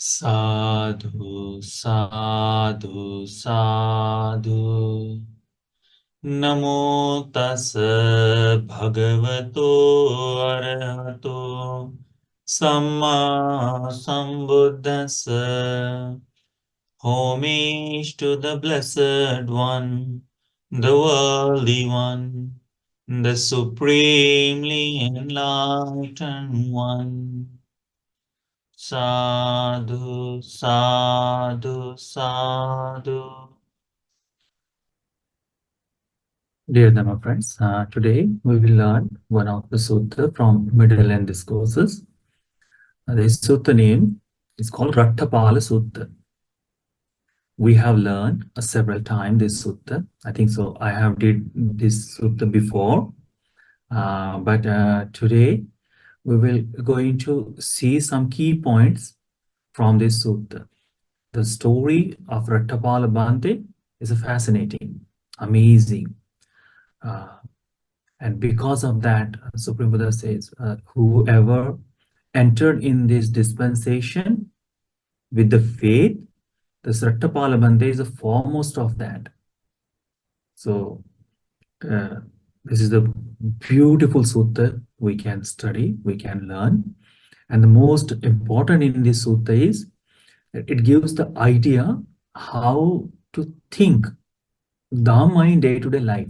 Sadhu, sadhu, sadhu. Namo tassa bhagavato arahato samma sambuddhassa. Homage to the Blessed One, the Worthy One, the Supremely Enlightened One. Sadhu, sadhu, sadhu. Dear Dhamma friends, today we will learn one of the sutta from Middle Length Discourses. The sutta name is called Raṭṭhapālasutta. We have learned several times this sutta. I think so. I have did this sutta before, but today we will going to see some key points from this sutta. The story of Raṭṭhapāla is fascinating, amazing. And because of that, Supreme Buddha says, whoever entered in this dispensation with the faith, the Raṭṭhapāla is the foremost of that. So this is the beautiful sutta we can study, we can learn. And the most important in this sutta is that it gives the idea how to think Dhamma in day-to-day life.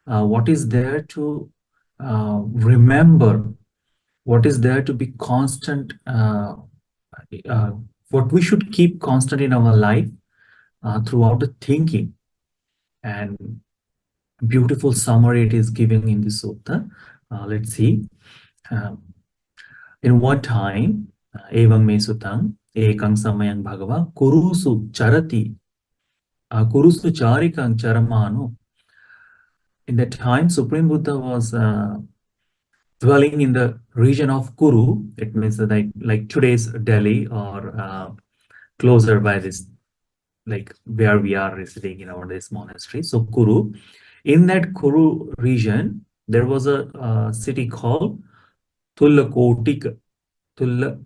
What is there to remember, what is there to be constant, what we should keep constant in our life throughout the thinking. And beautiful summary it is giving in the sutta. Let's see. In one time, evam me sutang, ekang samayang bhagava, kurusu charati, kurusu charikang charamano. In that time, Supreme Buddha was dwelling in the region of Kuru. It means that like today's Delhi or closer by this, like where we are residing in this monastery. So Kuru, in that Kuru region, there was a city called Tullakotika. Tullakotika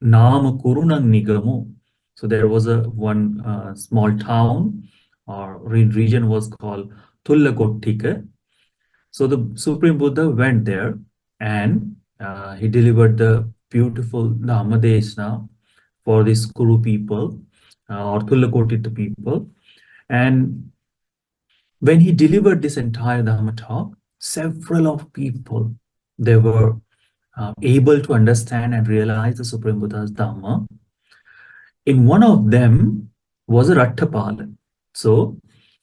Nam Kurunang Nigamu. So there was a one small town or region was called Tullakotika. So the Supreme Buddha went there and he delivered the beautiful Dhammadesna for these Kuru people or Tullakotita people. And when he delivered this entire Dhamma talk, several of people, they were able to understand and realize the Supreme Buddha's Dhamma. In one of them was a Raṭṭhapāla. So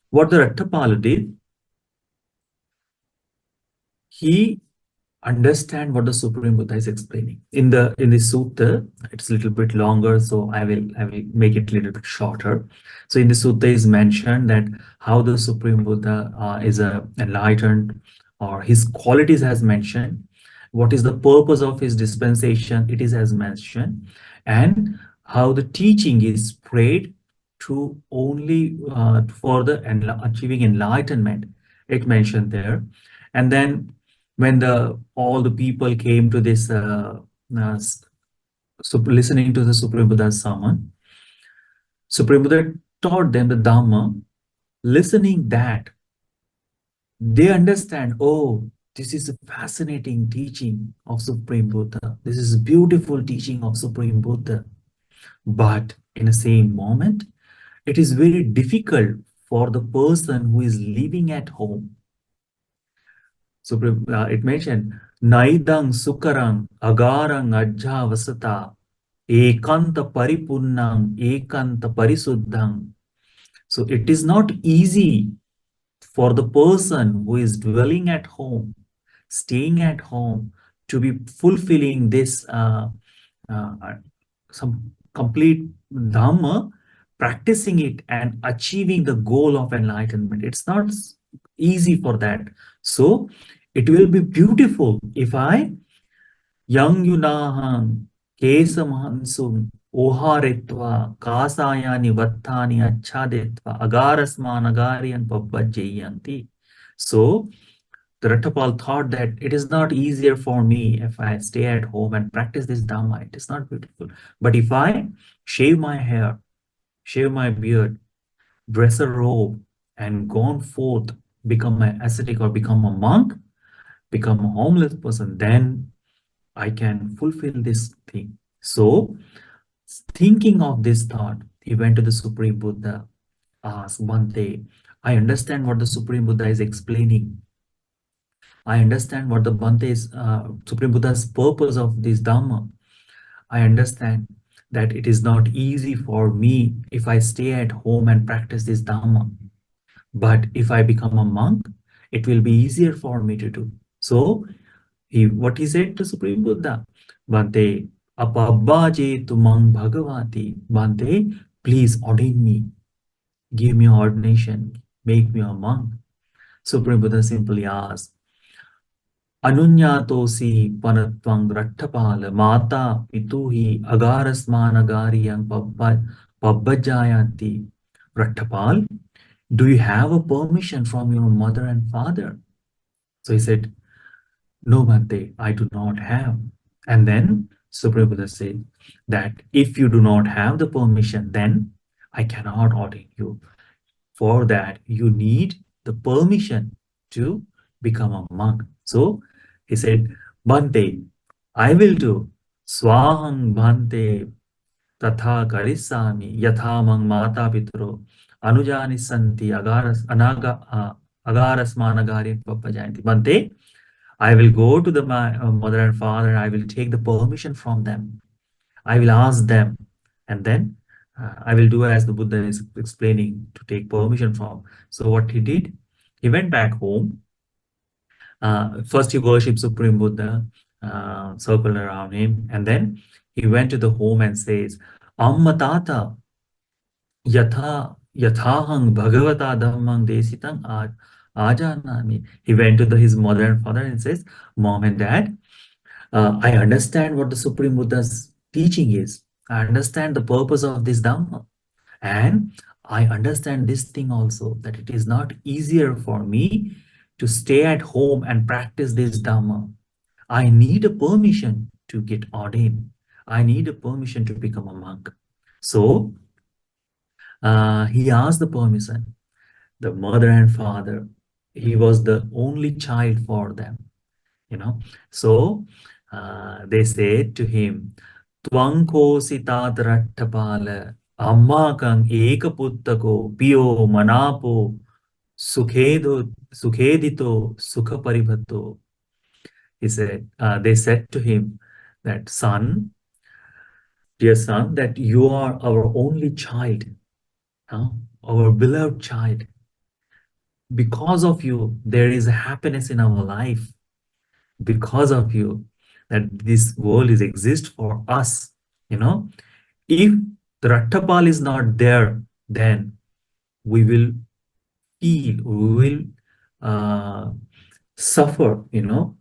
what the Raṭṭhapāla did, he understand what the Supreme Buddha is explaining. In the sutta, it's a little bit longer, so I will make it a little bit shorter. So in the sutta is mentioned that how the Supreme Buddha is enlightened, or his qualities has mentioned. What is the purpose of his dispensation? It is as mentioned, and how the teaching is spread to only for the achieving enlightenment. It mentioned there, and then when all the people came to this listening to the Supreme Buddha's sermon, Supreme Buddha taught them the Dhamma. Listening that, they understand, oh, this is a fascinating teaching of Supreme Buddha. This is a beautiful teaching of Supreme Buddha. But in the same moment, it is very difficult for the person who is living at home. So it mentioned, Naidang sukarang agarang ajja vasata ekanta paripunnang ekanta parisuddhang. So it is not easy for the person who is dwelling at home, staying at home, to be fulfilling this some complete Dhamma, practicing it and achieving the goal of enlightenment. It's not easy for that. So it will be beautiful if I yang yunahang kesamahansum oharetva kasayani vattani achadetva agarasman agariyan pabbajjayanti. So The Raṭṭhapāla thought that it is not easier for me if I stay at home and practice this Dhamma. It is not beautiful. But if I shave my hair, shave my beard, dress a robe, and gone forth, become an ascetic or become a monk, become a homeless person, then I can fulfill this thing. So, thinking of this thought, he went to the Supreme Buddha, asked one day, I understand what the Supreme Buddha is explaining. I understand what the Bhante is, Supreme Buddha's purpose of this Dhamma. I understand that it is not easy for me if I stay at home and practice this Dhamma. But if I become a monk, it will be easier for me to do. So, what he said to Supreme Buddha, Bhante, apabbaje tumang bhagavati, Bhante, please ordain me, give me ordination, make me a monk. Supreme Buddha simply asked, Anunyatosi panatwang raṭṭhapāla mata pituhi agarasmanagariyang pabbajayati. Raṭṭhapāla, do you have a permission from your mother and father? So he said, no, Bhante, I do not have. And then Supreme Buddha said that if you do not have the permission, then I cannot ordain you. For that, you need the permission to become a monk. So he said, Bhante, I will do. Swahang Bhante tatha karisami yathamang mata pitro anujani santi agarasmanagari papajayanti. Bhante, I will go to the my mother and father. I will take the permission from them. I will ask them, and then I will do as the Buddha is explaining to take permission from. So what he did, he went back home. First he worshipped Supreme Buddha, circled around him, and then he went to the home and says, Amma Tata, yathahang bhagavata dhammang desitang ajanami. He went to his mother and father and says, Mom and Dad, I understand what the Supreme Buddha's teaching is. I understand the purpose of this Dhamma. And I understand this thing also, that it is not easier for me to stay at home and practice this Dhamma. I need a permission to get ordained. I need a permission to become a monk. So he asked the permission. The mother and father, he was the only child for them, you know. So they said to him, Twanko sitat Raṭṭhapāla, Ammakang ekaputtako piyo manapo sukhedito sukhaparibato. He said, they said to him that, son, dear son, that you are our only child, our beloved child. Because of you, there is happiness in our life. Because of you, that this world is exist for us, you know. If the Raṭṭhapāla is not there, then we will feel, we will suffer, you know.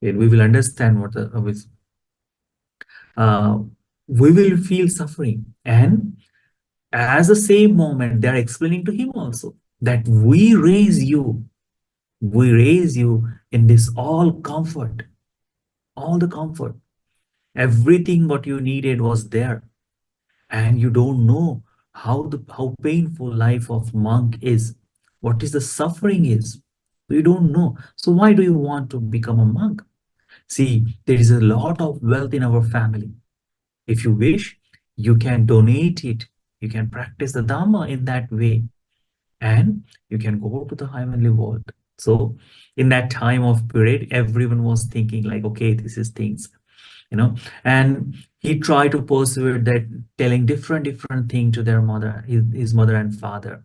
We will understand what we will feel suffering. And as the same moment, they are explaining to him also that we raise you in this all comfort, all the comfort. Everything what you needed was there. And you don't know how painful life of monk is, what is the suffering is. You don't know. So why do you want to become a monk? See, there is a lot of wealth in our family. If you wish, you can donate it. You can practice the Dhamma in that way, and you can go to the heavenly world. So in that time of period, everyone was thinking like, okay, this is things, you know. And he tried to persuade that, telling different thing to their mother, his mother and father.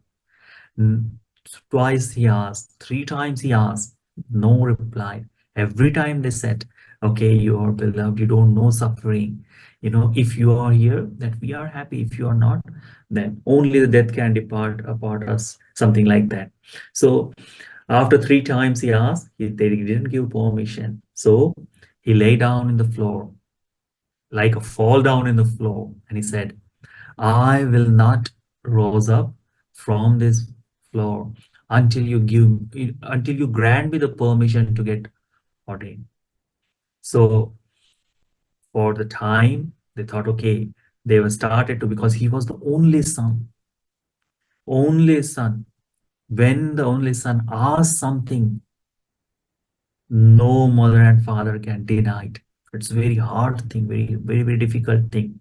Twice he asked, 3 times he asked, no reply. Every time they said, okay, you are beloved, you don't know suffering, you know, if you are here, that we are happy. If you are not, then only the death can depart apart us, something like that. So after 3 times he asked, they didn't give permission. So he lay down in the floor, like a fall down in the floor, and he said, I will not rise up from this floor until you grant me the permission to get ordained. So for the time, they thought, okay, they were started to, because he was the only son, only son. When the only son asks something, no mother and father can deny it. It's a very hard thing, very difficult thing.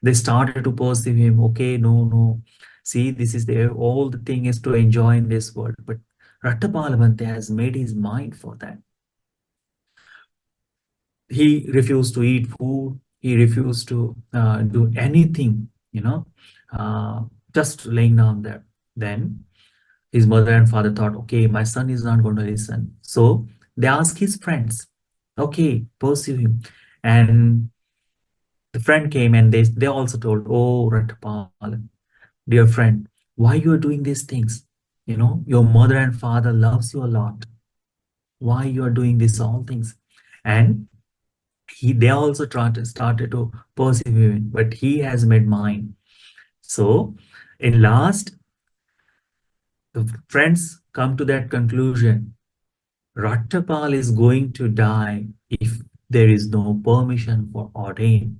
They started to perceive him, okay, no. See, this is the all the thing is to enjoy in this world. But Raṭṭhapālasutta has made his mind for that. He refused to eat food. He refused to do anything, uh, just laying down there. Then his mother and father thought, okay, my son is not going to listen. So they asked his friends, okay, pursue him. And the friend came and they also told, oh, Raṭṭhapāla, dear friend, why you are doing these things? Your mother and father loves you a lot. Why you are doing these all things? And they also started to pursue him, but he has made mine. So in last, the friends come to that conclusion. Raṭṭhapāla is going to die if there is no permission for ordain.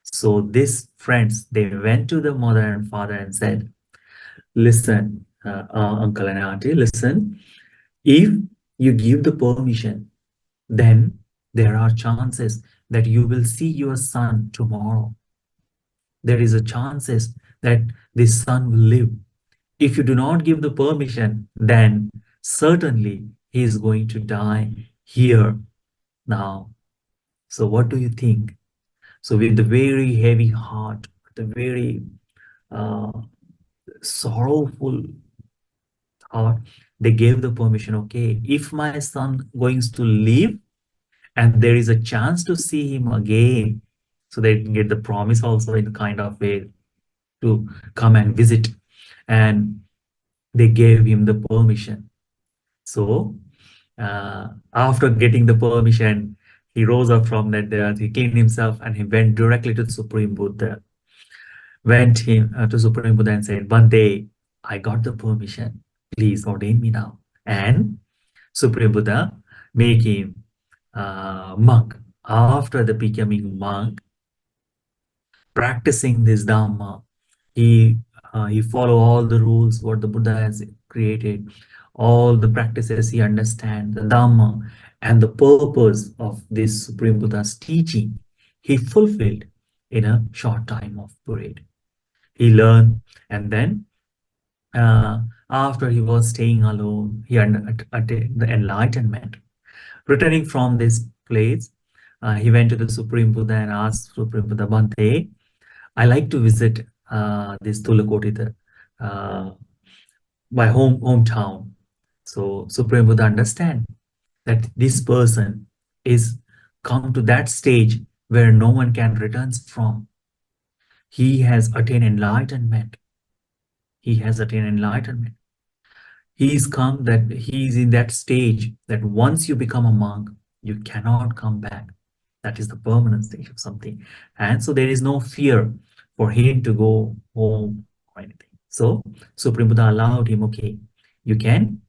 So these friends, they went to the mother and father and said, listen, uncle and auntie, listen, if you give the permission, then there are chances that you will see your son tomorrow. There is a chances that this son will live. If you do not give the permission, then certainly he is going to die here now. So what do you think? So with the very heavy heart, the very uh, sorrowful heart, they gave the permission. Okay, if my son going to live and there is a chance to see him again, so they can get the promise also in the kind of way to come and visit, and they gave him the permission. So after getting the permission, he rose up from that death, he cleaned himself, and he went directly to the Supreme Buddha. Went him to Supreme Buddha and said, Bhante, I got the permission. Please ordain me now. And Supreme Buddha make him monk. After the becoming monk, practicing this Dhamma, he follow all the rules what the Buddha has created, all the practices he understand, the Dhamma, and the purpose of this Supreme Buddha's teaching, he fulfilled in a short time of period. He learned, and then uh, after he was staying alone, he attained the enlightenment. Returning from this place, he went to the Supreme Buddha and asked Supreme Buddha, Bhante, I like to visit this Tulakotita, uh, my hometown. So Supreme Buddha understand that this person is come to that stage where no one can return from. He has attained enlightenment. He has attained enlightenment. He's come that he's in that stage that once you become a monk, you cannot come back. That is the permanent stage of something. And so there is no fear for him to go home or anything. So Supreme Buddha allowed him, okay, you can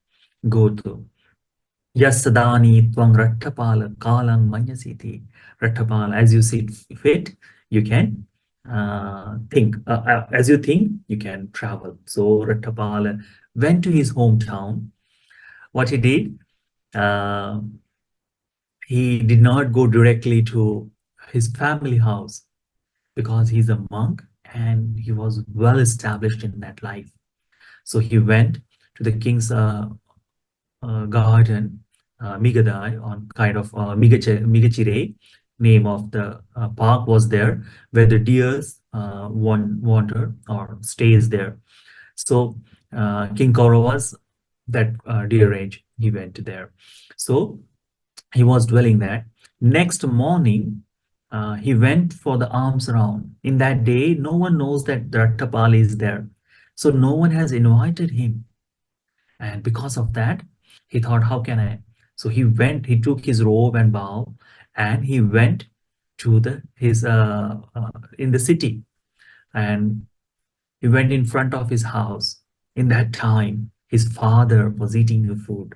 go to Yasadani Twang Raṭṭhapāla Kalang Manyasiti. Raṭṭhapāla, as you see fit, you can think. As you think, you can travel. So Raṭṭhapāla went to his hometown. What he did, uh, he did not go directly to his family house because he's a monk and he was well established in that life. So he went to the king's garden, Migadai, on kind of Migachire, name of the park was there, where the deers wander or stays there. So King Kauravas, that deer range, he went there. So he was dwelling there. Next morning, he went for the alms round. In that day, no one knows that Raṭṭhapāla is there. So no one has invited him. And because of that, he thought, how can I? So he took his robe and bow, and he went to his in the city, and he went in front of his house. In that time, his father was eating the food.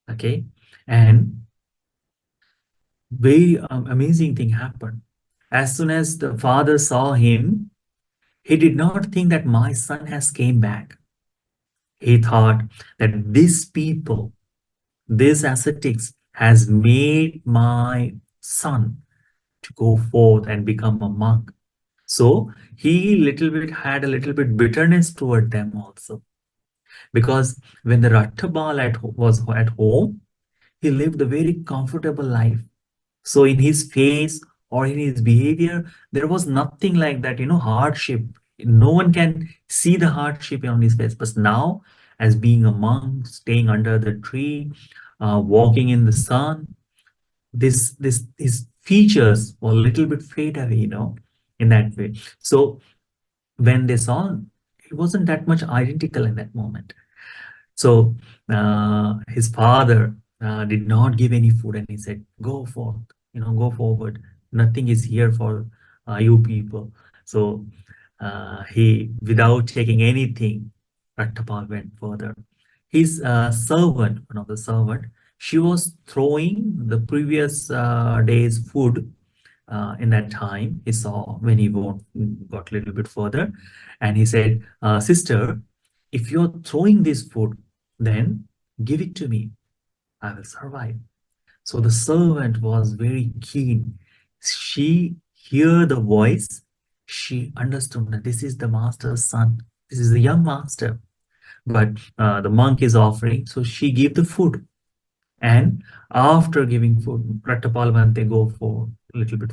Okay. And very amazing thing happened. As soon as the father saw him, he did not think that my son has came back. He thought that these people, this ascetics has made my son to go forth and become a monk. So he little bit had a little bit bitterness toward them also, because when the Raṭṭhapāla was at home, he lived a very comfortable life. So in his face or in his behavior, there was nothing like that, hardship. No one can see the hardship on his face. But now, as being a monk, staying under the tree, walking in the sun, this his features were a little bit fade away, in that way. So when they saw, it wasn't that much identical in that moment. So his father did not give any food, and he said, "Go forth, go forward. Nothing is here for you people." So he, without taking anything, Raṭṭhapāla went further. His servant, one of the servant, she was throwing the previous day's food in that time. He saw when he got a little bit further, and he said, "Sister, if you're throwing this food, then give it to me. I will survive." So the servant was very keen. She heard the voice. She understood that this is the master's son. This is the young master. But the monk is offering, so she gave the food. And after giving food, Raṭṭhapāla go for a little bit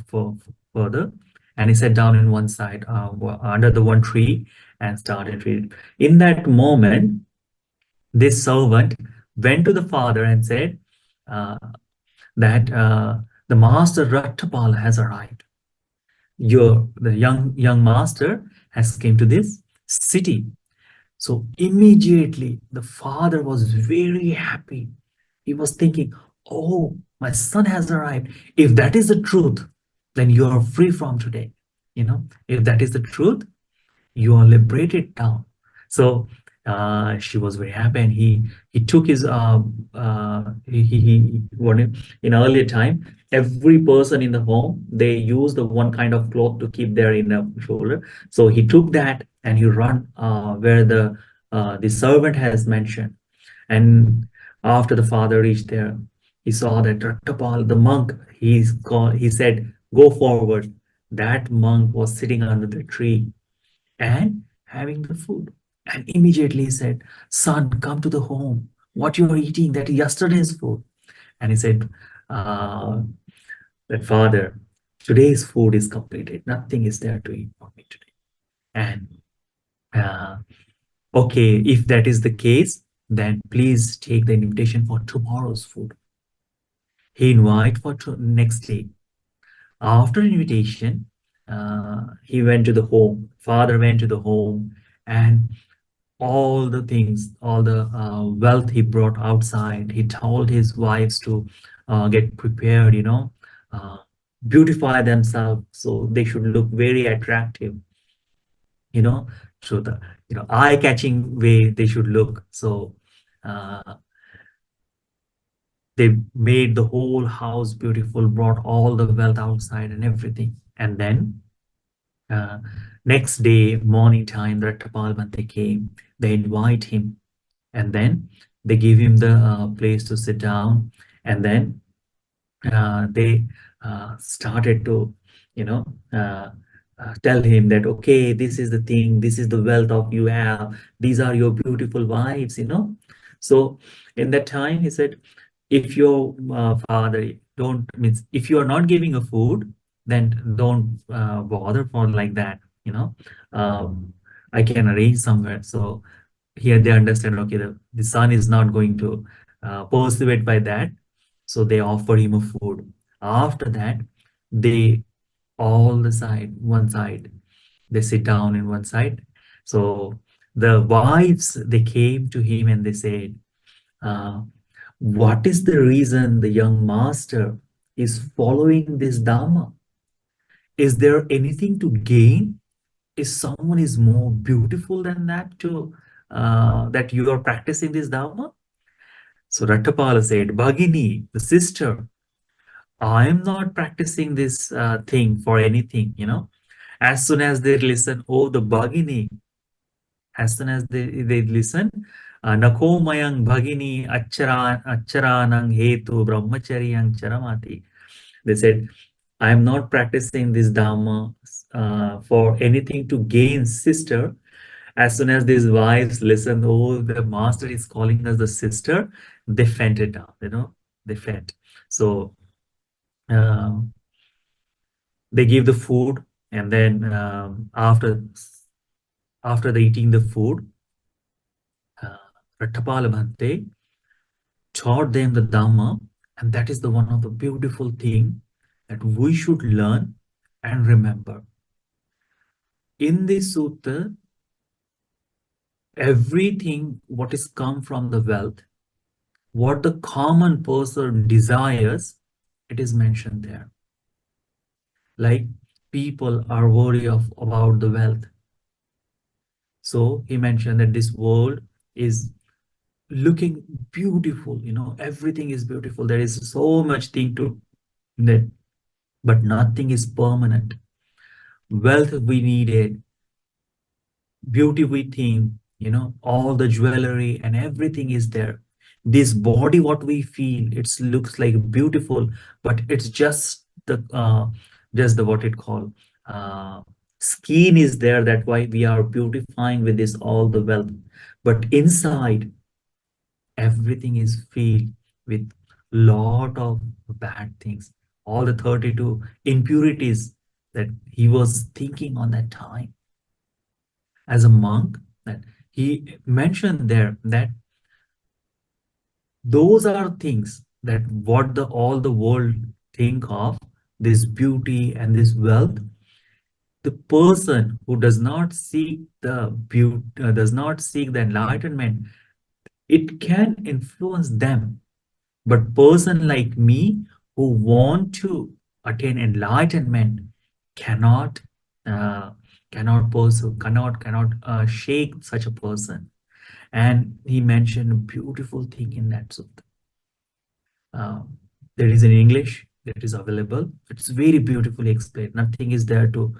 further, and he sat down in one side under the one tree and started reading. In that moment, this servant went to the father and said uh, that the master Raṭṭhapāla has arrived. The young master has came to this city. So immediately the father was very happy. He was thinking, "Oh, my son has arrived. If that is the truth, then you are free from today. If that is the truth, you are liberated now." So she was very happy, and he took his in earlier time, every person in the home, they use the one kind of cloth to keep their in the shoulder. So he took that and he run where the servant has mentioned. And after the father reached there, he saw that Raṭṭhapāla, the monk, he said, "Go forward." That monk was sitting under the tree and having the food. And immediately he said, "Son, come to the home. What you are eating, that is yesterday's food." And he said, uh, that father, today's food is completed. Nothing is there to eat for me today. And uh, okay, if that is the case, then please take the invitation for tomorrow's food. He invite for next day. After invitation, he went to the home. Father went to the home, and all the things, all the wealth he brought outside. He told his wives to get prepared, uh, beautify themselves so they should look very attractive, you know, so the eye-catching way they should look. So uh, they made the whole house beautiful, brought all the wealth outside and everything, and then uh, next day morning time, Raṭṭhapāla came. They invite him, and then they give him the place to sit down, and then they started to you know uh, tell him that, okay, this is the thing, this is the wealth of you have, these are your beautiful wives. So in that time he said, if your father don't means if you are not giving a food, then don't bother for like that. um, I can arrange somewhere. So here they understand, okay, the son is not going to pursue it by that. So they offer him a food. After that, they all the side one side, they sit down in one side. So the wives, they came to him and they said, uh, what is the reason the young master is following this dharma? Is there anything to gain? Is someone is more beautiful than that to that you are practicing this Dharma? So Raṭṭhapāla said, Bhagini, the sister, I am not practicing this thing for anything, you know. As soon as they listen, oh, the Bhagini, as soon as they listen, Nakomayang Bhagini Acharanang Hetu Brahmacharyang Charamati. They said, I am not practicing this Dharma for anything to gain, sister. As soon as these wives listen, oh, the master is calling us the sister, they fainted down, you know, they faint. So um, they give the food, and then after they eating the food, uh, Raṭṭhapāla Bhante taught them the Dhamma, and that is the one of the beautiful thing that we should learn and remember. In this sutta, everything what is come from the wealth, what the common person desires, it is mentioned there. Like people are worried about the wealth. So he mentioned that this world is looking beautiful, you know, everything is beautiful. There is so much thing to that, but nothing is permanent. Wealth we needed, beauty we think, you know, all the jewelry and everything is there. This body, what we feel, it looks like beautiful, but it's just the what it called skin is there. That why we are beautifying with this all the wealth, but inside everything is filled with lot of bad things, all the 32 impurities that he was thinking on that time as a monk, that he mentioned there that those are things that what the all the world think of this beauty and this wealth. The person who does not seek the beauty, does not seek the enlightenment, it can influence them. But person like me who want to attain enlightenment cannot uh, cannot pursue, cannot shake such a person. And he mentioned a beautiful thing in that sutta. Um, there is in English that is available. It's very beautifully explained. Nothing is there to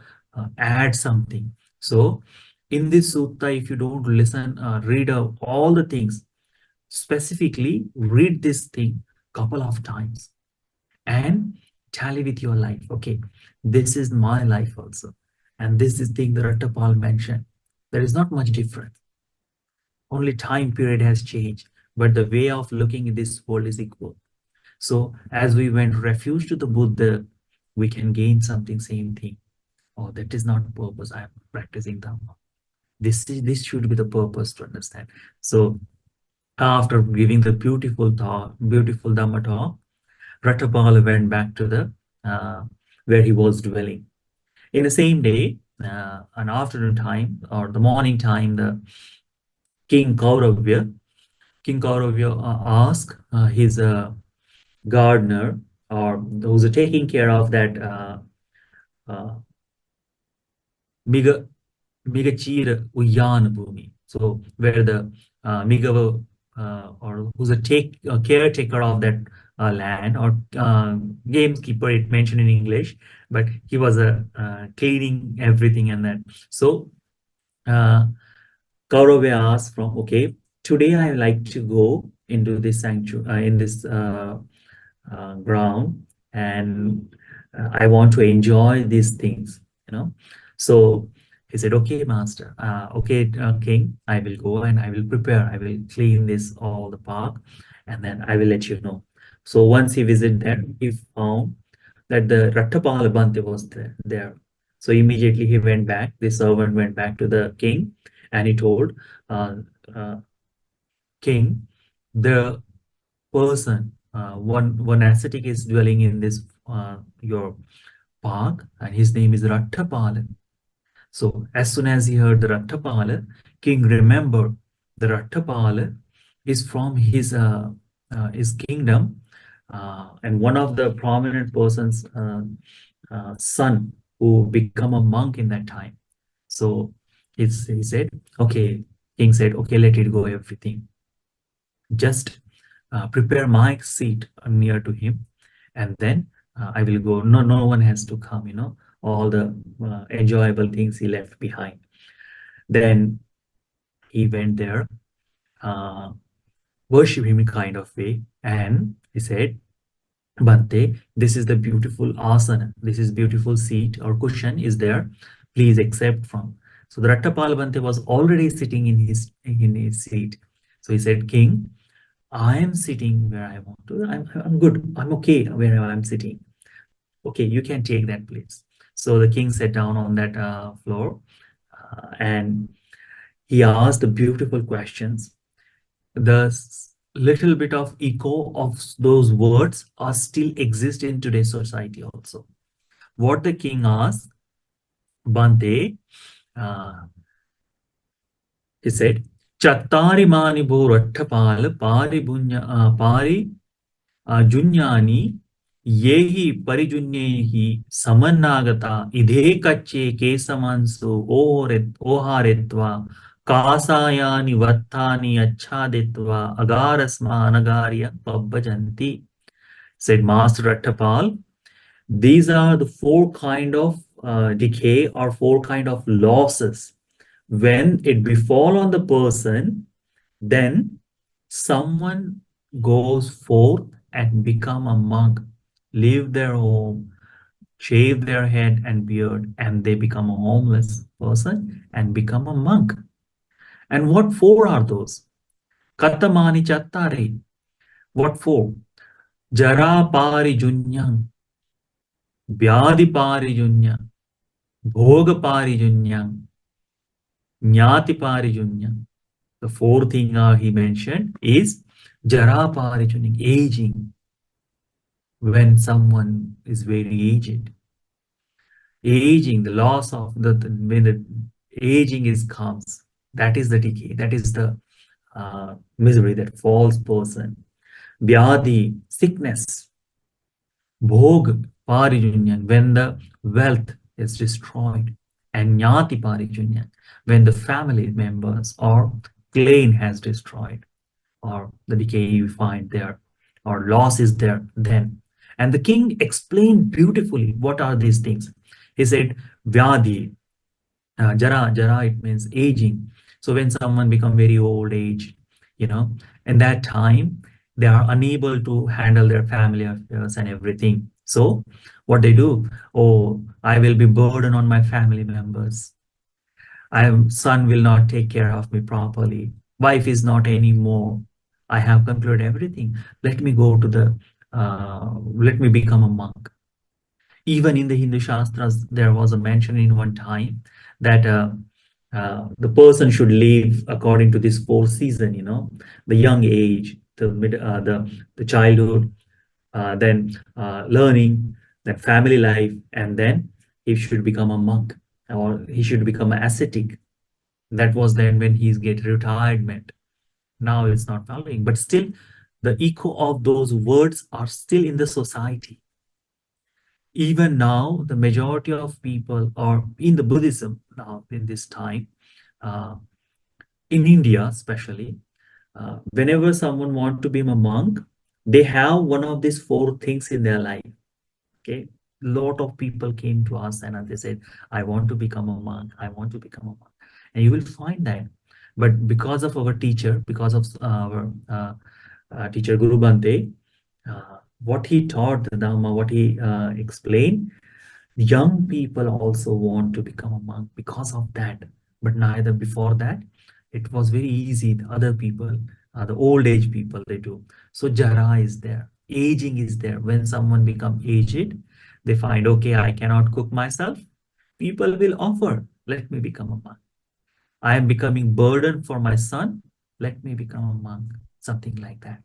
add something. So in this sutta, if you don't listen, read all the things, specifically read this thing couple of times and tally with your life. Okay, this is my life also. And this is thing that Raṭṭhapāla mentioned. There is not much difference. Only time period has changed, but the way of looking at this world is equal. So as we went refuge to the Buddha, we can gain something, same thing. Oh, that is not purpose. I am practicing Dhamma. This should be the purpose to understand. So after giving the beautiful Dhamma talk, Raṭṭhapāla went back to the where he was dwelling. In the same day, an afternoon time or the morning time, the King Kauravya, asked his gardener, or who's taking care of that uh, Miga Migachira Uyan Bhumi. So where the Migava or who's a caretaker of that land, or gamekeeper, it mentioned in English, but he was cleaning everything and that. So uh, Kauravya asked from, okay, today I like to go into this sanctuary, in this ground, and I want to enjoy these things, you know. So he said, okay, master, okay, king, I will go and I will prepare, I will clean this all the park, and then I will let you know. So once he visited there, he found that the Raṭṭhapāla Bhante was there. So immediately he went back, the servant went back to the king, and he told, uh, uh, king, the person, one ascetic is dwelling in this your park, and his name is Raṭṭhapāla. So as soon as he heard the Raṭṭhapāla, king remembered the Raṭṭhapāla is from his kingdom, and one of the prominent persons son who become a monk in that time. So he said, okay, King said, okay, let it go, everything. Just prepare my seat near to him, and then I will go. No, no one has to come, all the enjoyable things he left behind. Then he went there, uh, worship him in kind of way, and he said, Bante, this is the beautiful asana, this is beautiful seat or cushion is there. Please accept from. So the Raṭṭhapāla Bante was already sitting in his seat. So he said, King, I am sitting where I want to. I'm good. I'm okay where I'm sitting. Okay, you can take that place. So the king sat down on that floor, and he asked the beautiful questions. The little bit of echo of those words are still exist in today's society also. What the king asked, Bante, uh, he said, Chattari mani bo Raṭṭhapāla pari Junyani yehi parijunyehi samannagata idhe kacche kesamansu oharetva kasayani vattani achadetva agarasma anagarya pabbajanti. Said Master Raṭṭhapāl, these are the four kind of decay or four kind of losses. When it befall on the person, then someone goes forth and become a monk, leave their home, shave their head and beard, and they become a homeless person and become a monk. And what four are those? Katamani chattare. What four? Jara pari junyang, vyadi pari junyang, bhoga pari junyang, nyati pari junyang. The fourth thing he mentioned is Jara Parijuning, aging. When someone is very aged, aging, the loss of when the aging is comes, that is the decay, that is the misery that falls person. Vyadi, sickness. Bhog Parijunyan, when the wealth is destroyed. And Nyati Parijunyan, when the family members or clan has destroyed, or the decay you find there, or loss is there then. And the king explained beautifully what are these things. He said, Vyadi, jara, it means aging. So when someone become very old age, you know, in that time, they are unable to handle their family affairs and everything. So what they do, oh, I will be burden on my family members. Son will not take care of me properly. Wife is not anymore. I have concluded everything. Let me go to let me become a monk. Even in the Hindu Shastras, there was a mention in one time that the person should live according to this four season, the young age, the childhood, then learning, then family life, and then he should become a monk or he should become an ascetic. That was then when he's get retirement. Now it's not following, but still the echo of those words are still in the society. Even now, the majority of people are in the Buddhism now in this time, uh, in India especially, whenever someone want to be a monk, they have one of these four things in their life. Okay, lot of people came to us and they said, I want to become a monk, I want to become a monk. And you will find that. But because of our teacher, because of our teacher Guru Bante, what he taught, the Dhamma, what he explained, young people also want to become a monk because of that. But neither before that, it was very easy. The other people, the old age people, they do. So Jara is there. Aging is there. When someone become aged, they find, okay, I cannot cook myself. People will offer, let me become a monk. I am becoming burden for my son. Let me become a monk. Something like that.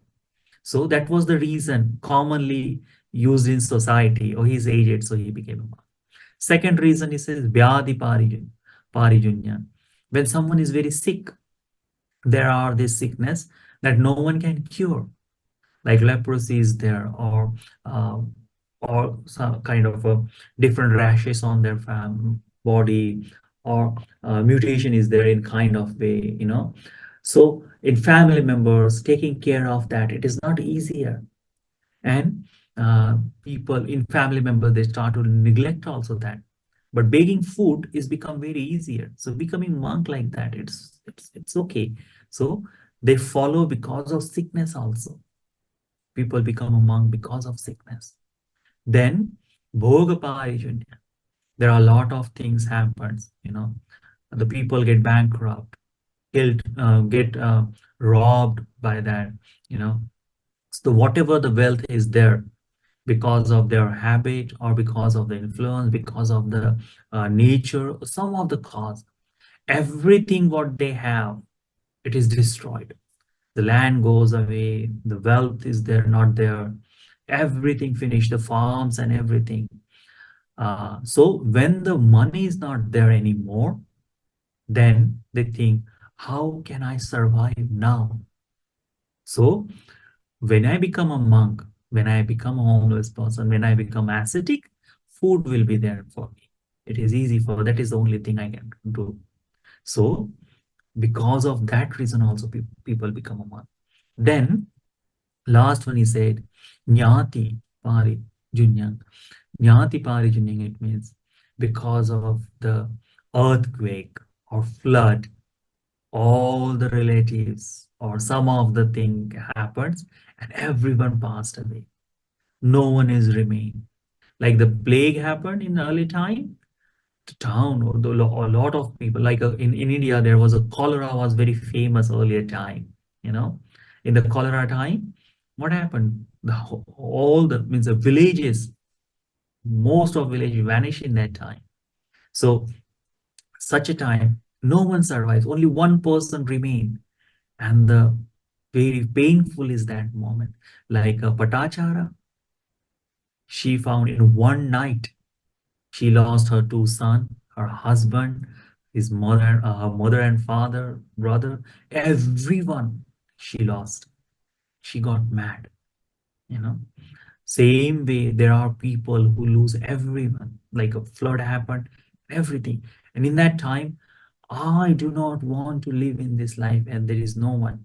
So that was the reason commonly used in society. Oh, he's aged, so he became a monk. Second reason is Vyadi Parijunya. When someone is very sick, there are this sickness that no one can cure, like leprosy is there, or some kind of different rashes on their body, or mutation is there in kind of way, so in family members taking care of that, it is not easier. And people in family members, they start to neglect also that. But begging food is become very easier, so becoming monk like that, it's okay. So they follow because of sickness also. People become a monk because of sickness. Then bhoga, there are a lot of things happens, the people get bankrupt, get robbed by that, you know so whatever the wealth is there, because of their habit or because of the influence, because of the nature, some of the cause, everything what they have, it is destroyed. The land goes away, the wealth is there, not there, everything finished, the farms and everything. So when the money is not there anymore, then they think, how can I survive now? So when I become a monk, when I become a homeless person, when I become ascetic, food will be there for me. It is easy for, that is the only thing I can do. So because of that reason also people become a monk. Then last one he said, Nyati Pari Junyang. Nyati Pari Junyang, it means because of the earthquake or flood, all the relatives or some of the thing happens and everyone passed away. No one is remain. Like the plague happened in early time, the town or a lot of people, like in India, there was a cholera was very famous earlier time, you know. In the cholera time, what happened? All the means the villages, most of village vanished in that time. So such a time, no one survives. Only one person remain, and the very painful is that moment. Like a Patachara, she found in one night, she lost her two sons, her husband, his mother, her mother and father, brother, everyone she lost. She got mad, you know. Same way, there are people who lose everyone, like a flood happened, everything. And in that time, I do not want to live in this life and there is no one.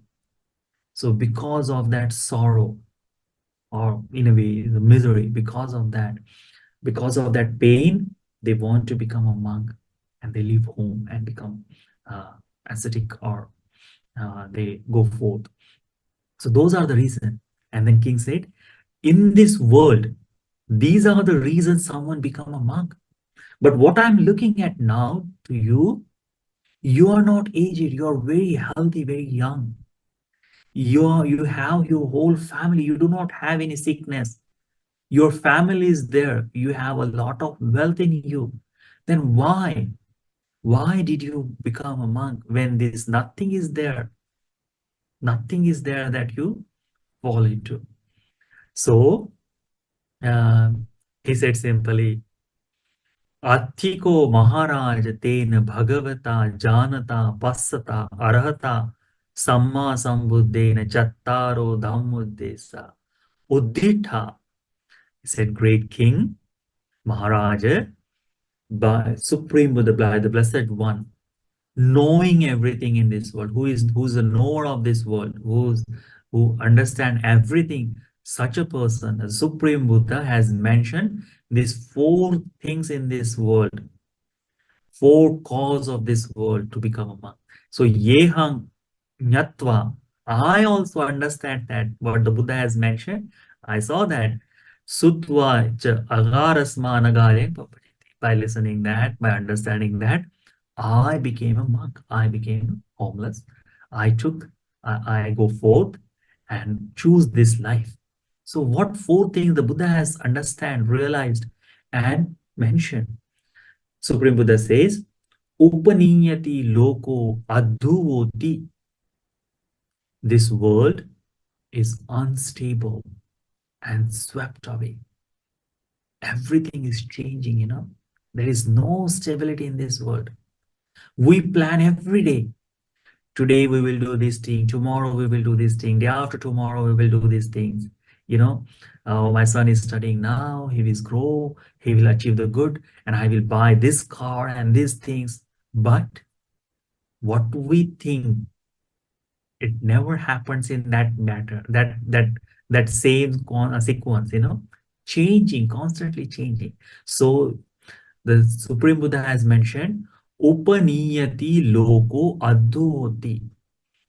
So because of that sorrow, or in a way, the misery, because of that pain, they want to become a monk and they leave home and become uh, ascetic, or they go forth. So those are the reasons. And then King said, in this world, these are the reasons someone become a monk. But what I'm looking at now to you, you are not aged, you are very healthy, very young. You have your whole family, you do not have any sickness. Your family is there, you have a lot of wealth in you. Then why did you become a monk when this nothing is there? Nothing is there that you fall into. So he said simply, Athiko Maharaj ten Bhagavata Janata Passata Arhata Samma Sambuddhena Chattaro Dhammuddesa Uddhita. He said, great king, Maharaja, by Supreme Buddha, by the Blessed One, knowing everything in this world, who's the knower of this world, who understand everything, such a person, the Supreme Buddha, has mentioned these four things in this world, four cause of this world to become a monk. So yehang nyatva, I also understand that what the Buddha has mentioned. I saw that sutva cha agarasma anagare papati. By listening that, by understanding that, I became a monk. I became homeless. I go forth and choose this life. So what four things the Buddha has understand, realized, and mentioned? Supreme Buddha says, Upaniyati loko adhuvoti. This world is unstable and swept away. Everything is changing, There is no stability in this world. We plan every day. Today we will do this thing, tomorrow we will do this thing, day after tomorrow we will do these things. My son is studying now, he will grow, he will achieve the good, and I will buy this car and these things. But what we think, it never happens in that matter, that same sequence, changing, constantly changing. So the Supreme Buddha has mentioned, Upaniyati loko adhoti.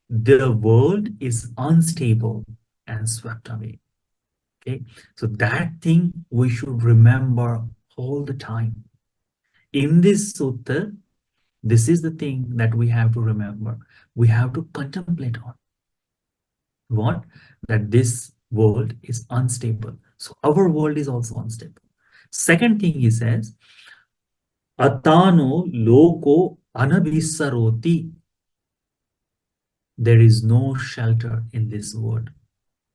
The world is unstable and swept away. Okay, so that thing we should remember all the time. In this sutta, this is the thing that we have to remember. We have to contemplate on what? That this world is unstable. So our world is also unstable. Second thing he says, Atano loko anabhisaroti. There is no shelter in this world.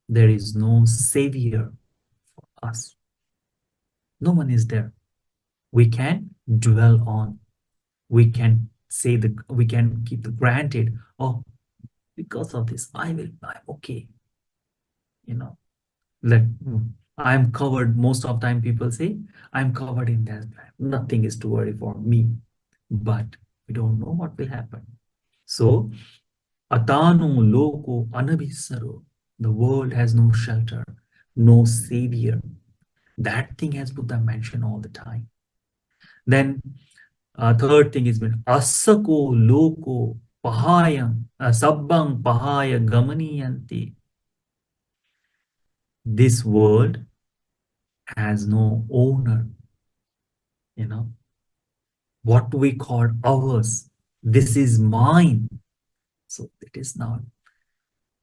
There is no savior for us. No one is there. We can dwell on. We can say that we can keep the granted. Oh, because of this, I'm okay. Let I'm covered. Most of the time people say, I'm covered in that. Nothing is to worry for me. But we don't know what will happen. So, Atano loko anabhisaro. The world has no shelter, no savior. That thing has Buddha mentioned all the time. Then third thing is asako loko pahayam sabbang pahaya gamaniyanti. This world has no owner, you know, what we call ours. This is mine. So it is not.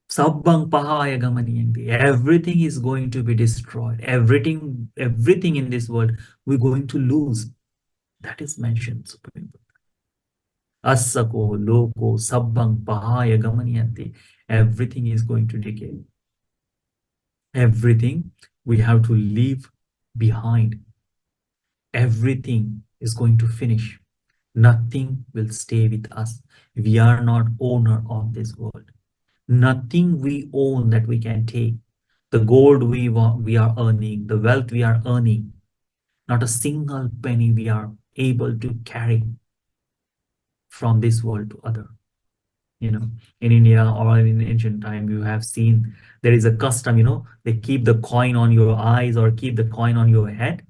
Sabbang pahaya gamaniyanti. Everything is going to be destroyed. Everything in this world we're going to lose. That is mentioned Supreme. Asako, loko, sabbang pahaya gamaniyanti. Everything is going to decay. Everything we have to leave behind. Everything is going to finish. Nothing will stay with us. We are not owner of this world. Nothing we own that we can take. The gold we are earning, the wealth we are earning, not a single penny we are able to carry from this world to other. In India or in ancient time, you have seen there is a custom, they keep the coin on your eyes or keep the coin on your head.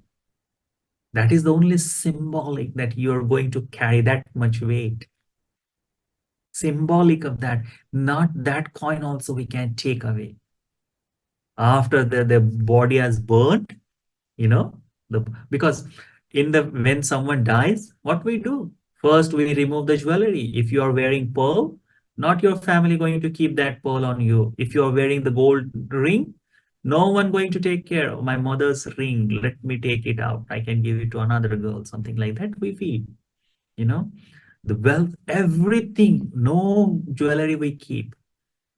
That is the only symbolic that you're going to carry that much weight. Symbolic of that. Not that coin also we can take away. After the body has burned, because when someone dies, what we do? First, we remove the jewelry. If you are wearing pearl, not your family going to keep that pearl on you. If you are wearing the gold ring, no one going to take care of my mother's ring. Let me take it out. I can give it to another girl, something like that. We feel, the wealth, everything, no jewelry we keep.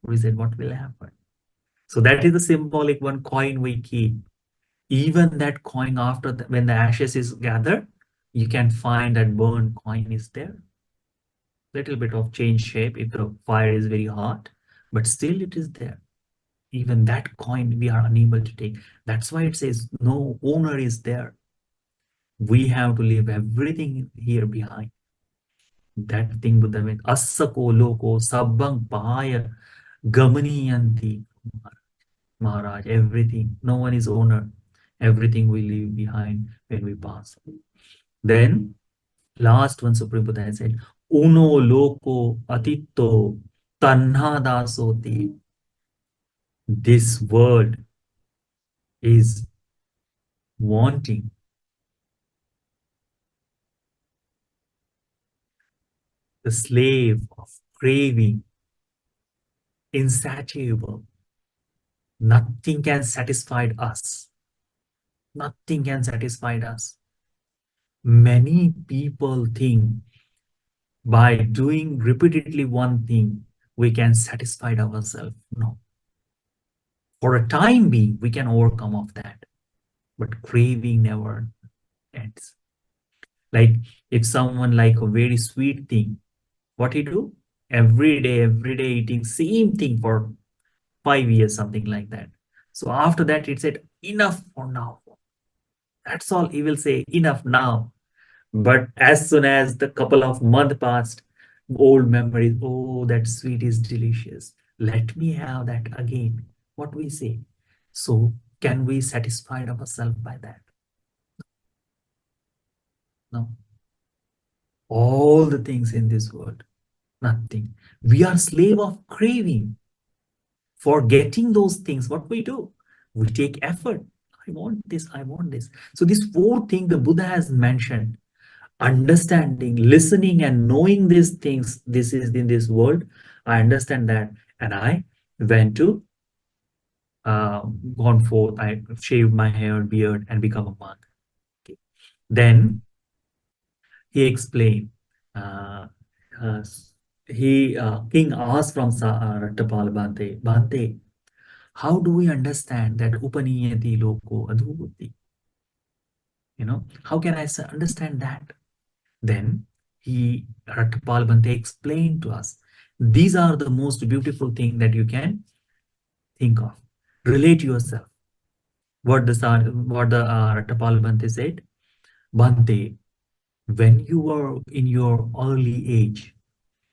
We said, what will happen? So that is the symbolic one coin we keep. Even that coin after when the ashes is gathered, you can find that burned coin is there. Little bit of change shape if the fire is very hot, but still it is there. Even that coin we are unable to take. That's why it says no owner is there. We have to leave everything here behind. That thing Buddha meant asako loko sabbang pahaya gamaniyanti. Maharaj, everything. No one is owner. Everything we leave behind when we pass. Then last one Supreme Buddha has said, Uno loko atitto tanha dasoti. This world is wanting. The slave of craving, insatiable. Nothing can satisfy us. Nothing can satisfy us. Many people think by doing repeatedly one thing, we can satisfy ourselves. No. For a time being, we can overcome of that. But craving never ends. Like if someone like a very sweet thing, what he do? Every day eating same thing for 5 years, something like that. So after that, it said, enough for now. That's all he will say, enough now. But as soon as the couple of months passed, old memories, oh, that sweet is delicious. Let me have that again. What we say. So can we satisfy ourselves by that? No. All the things in this world, nothing. We are slave of craving. For getting those things, what we do? We take effort. I want this, I want this. So these four things the Buddha has mentioned, understanding, listening, and knowing these things, this is in this world. I understand that. And I went to gone forth. I shaved my hair, beard, and become a monk. Okay. Then he explained. Uh, uh, King asked from Raṭṭhapāla Bhante, Bhante, how do we understand that Upaniyati Loko Adhuvati? How can I understand that? Then Raṭṭhapāla Bhante explained to us. These are the most beautiful thing that you can think of. Relate yourself. What the Raṭṭhapāla Bhante said? Bhante, when you were in your early age,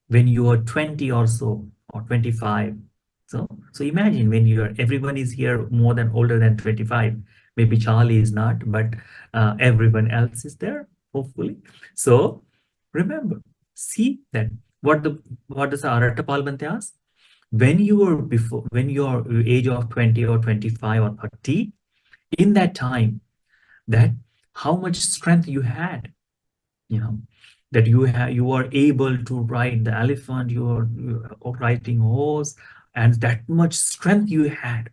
when you are 20 or so, or 25. So imagine when you are, everyone is here more than older than 25. Maybe Charlie is not, but everyone else is there, hopefully. So remember, see that what does Raṭṭhapāla Bhante ask? When you are age of 20 or 25 or 30, in that time, that how much strength you had, you know that you are able to ride the elephant, you are riding horse, and that much strength you had.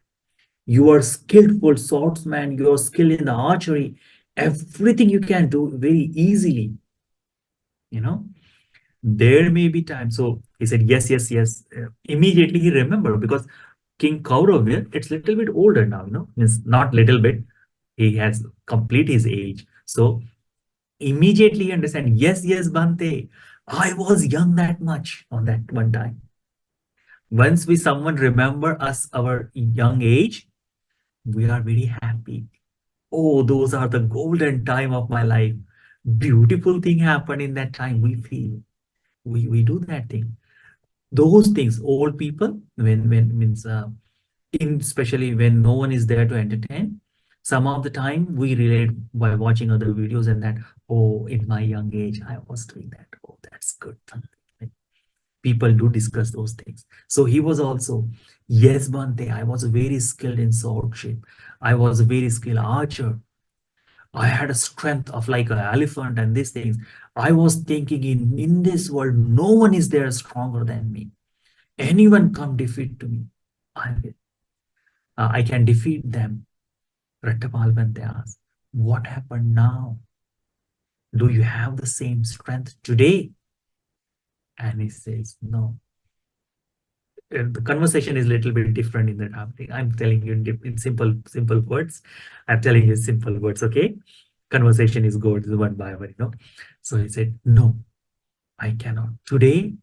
You are skillful swordsman, you are skilled in the archery, everything you can do very easily. you know there may be time. So he said yes, yes, yes. Immediately he remembered, because King Kauravya, it's little bit older now, means not little bit, he has complete his age. So immediately understand, yes, yes, Bante, I was young that much on that one time. Once we someone remember us our young age, we are very happy. Oh, those are the golden time of my life. Beautiful thing happened in that time. We feel we do that thing. Those things, old people, when means in especially when no one is there to entertain, some of the time we relate by watching other videos, and that, oh, in my young age I was doing that. Oh, that's good. Like, people do discuss those things. So he was also, yes, Bante, I was very skilled in swordship, I was a very skilled archer, I had a strength of like an elephant and these things. I was thinking, in this world no one is there stronger than me. Anyone come defeat to me, I can defeat them. Raṭṭhapāla Bhante asked, what happened now? Do you have the same strength today? And he says, no. The conversation is a little bit different in that happening. I'm telling you in simple words. I'm telling you simple words, okay? Conversation is good, one by one. So he said, no, I cannot. Today,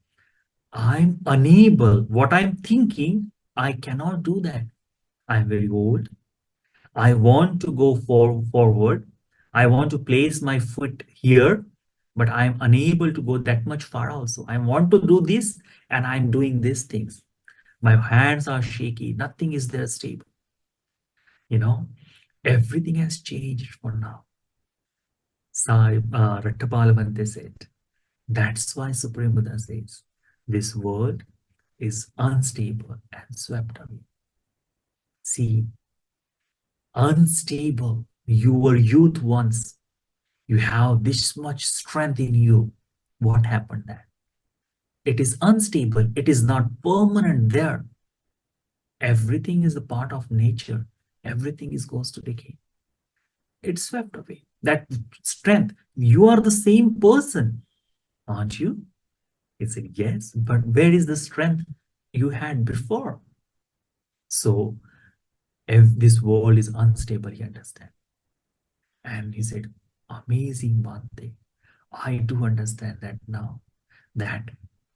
I'm unable. What I'm thinking, I cannot do that. I'm very old. I want to go forward. I want to place my foot here, but I'm unable to go that much far also. I want to do this, and I'm doing these things. My hands are shaky. Nothing is there stable. You know, everything has changed for now. Raṭṭhapāla Bhante said, that's why Supreme Buddha says, this world is unstable and swept away. See, unstable. You were youth once. You have this much strength in you. What happened there? It is unstable. It is not permanent there. Everything is a part of nature. Everything is goes to decay. It's swept away. That strength. You are the same person, aren't you? He said, yes, but where is the strength you had before? So if this world is unstable, you understand. And he said, amazing Bhante. I do understand that now. That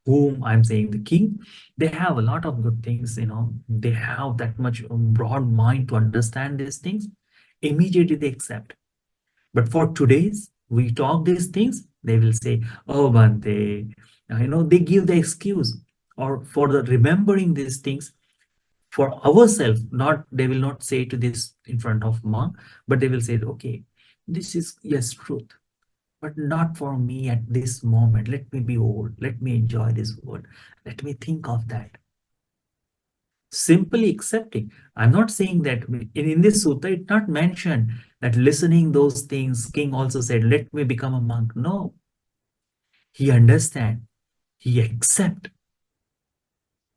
whom I'm saying, the king, they have a lot of good things, they have that much broad mind to understand these things. Immediately they accept. But for today's, we talk these things, they will say, oh, Bante, they give the excuse or for the remembering these things for ourselves. Not, they will not say to this in front of monk, but they will say, okay, this is, yes, truth, but not for me at this moment. Let me be old. Let me enjoy this world. Let me think of that. Simply accepting. I'm not saying that in this sutta, it's not mentioned that listening those things, king also said, let me become a monk. No, he understand, he accept,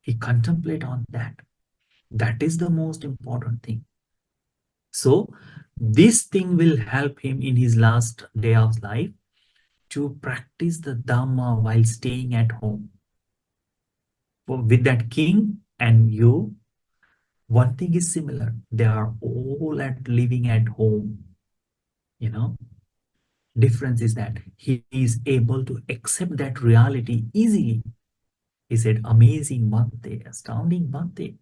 he contemplate on that. That is the most important thing. So this thing will help him in his last day of life to practice the Dhamma while staying at home. With that king and you, one thing is similar. They are all at living at home. You know, difference is that he is able to accept that reality easily. He said, amazing Bhante, astounding Bhante.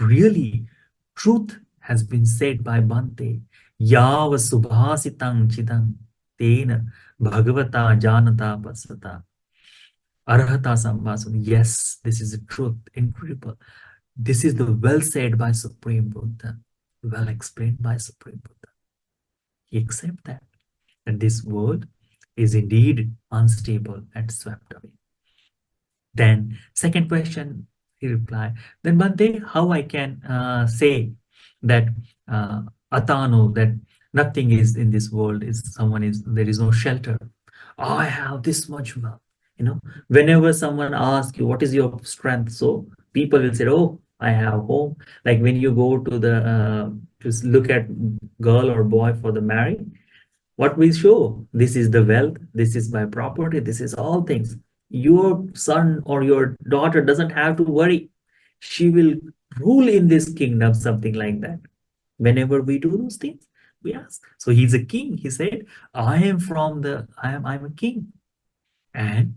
Really, truth has been said by Bhante. Yava subhasitang chidang tena bhagavata janata pasata arhata sambhasana. Yes, this is the truth, incredible. This is the well said by Supreme Buddha, well explained by Supreme Buddha. He accepts that this world is indeed unstable and swept away. Then second question, he replied, then Bhante, how I can say that uh, Atano, that nothing is in this world, is someone is, there is no shelter. I have this much wealth. Whenever someone asks you, what is your strength? So people will say, oh, I have home. Like when you go to the, to look at girl or boy for the marriage, what we show, this is the wealth, this is my property, this is all things. Your son or your daughter doesn't have to worry. She will rule in this kingdom, something like that. Whenever we do those things, we ask. So he's a king. He said, I'm a king. And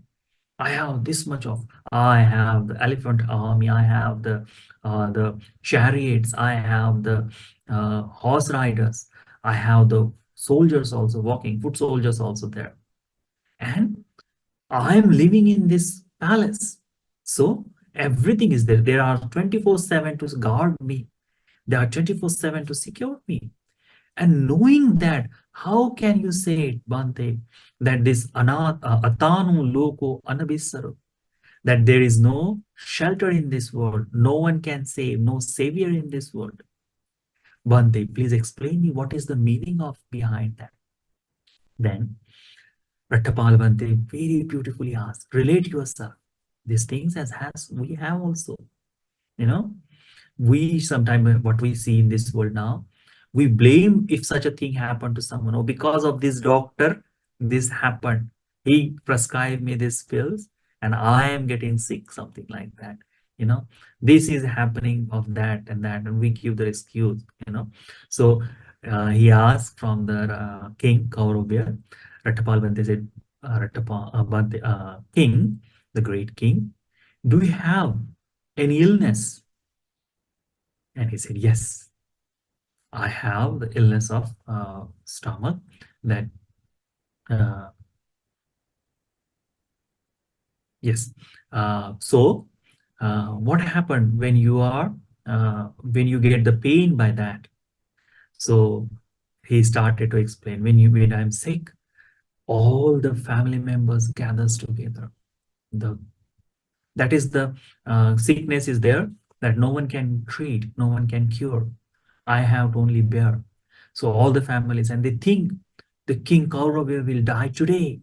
I have this much of, I have the elephant army, I have the chariots, I have the horse riders, I have the soldiers also walking, foot soldiers also there. And I am living in this palace. So everything is there. There are 24/7 to guard me. There are 24/7 to secure me. And knowing that, how can you say, Bhante, that this atanu loko anabhisaru, that there is no shelter in this world, no one can save, no savior in this world? Bhante, please explain me what is the meaning of behind that. Then Raṭṭhapāla Bhante very beautifully asked, relate yourself. These things as we have also, you know. We sometimes, what we see in this world now, we blame if such a thing happened to someone. Oh, because of this doctor, this happened. He prescribed me these pills and I am getting sick, something like that. This is happening of that and that, and we give the excuse. So he asked from the king Kauravya. Raṭṭhapāla Bhante said, king, the great king, do you have any illness? And he said, yes, I have the illness of stomach. That uh, yes. So what happened when you get the pain by that? So he started to explain, when I'm sick, all the family members gathers together. That is the sickness is there that no one can treat, no one can cure. I have to only bear. So all the families, and they think the king Kaurava will die today.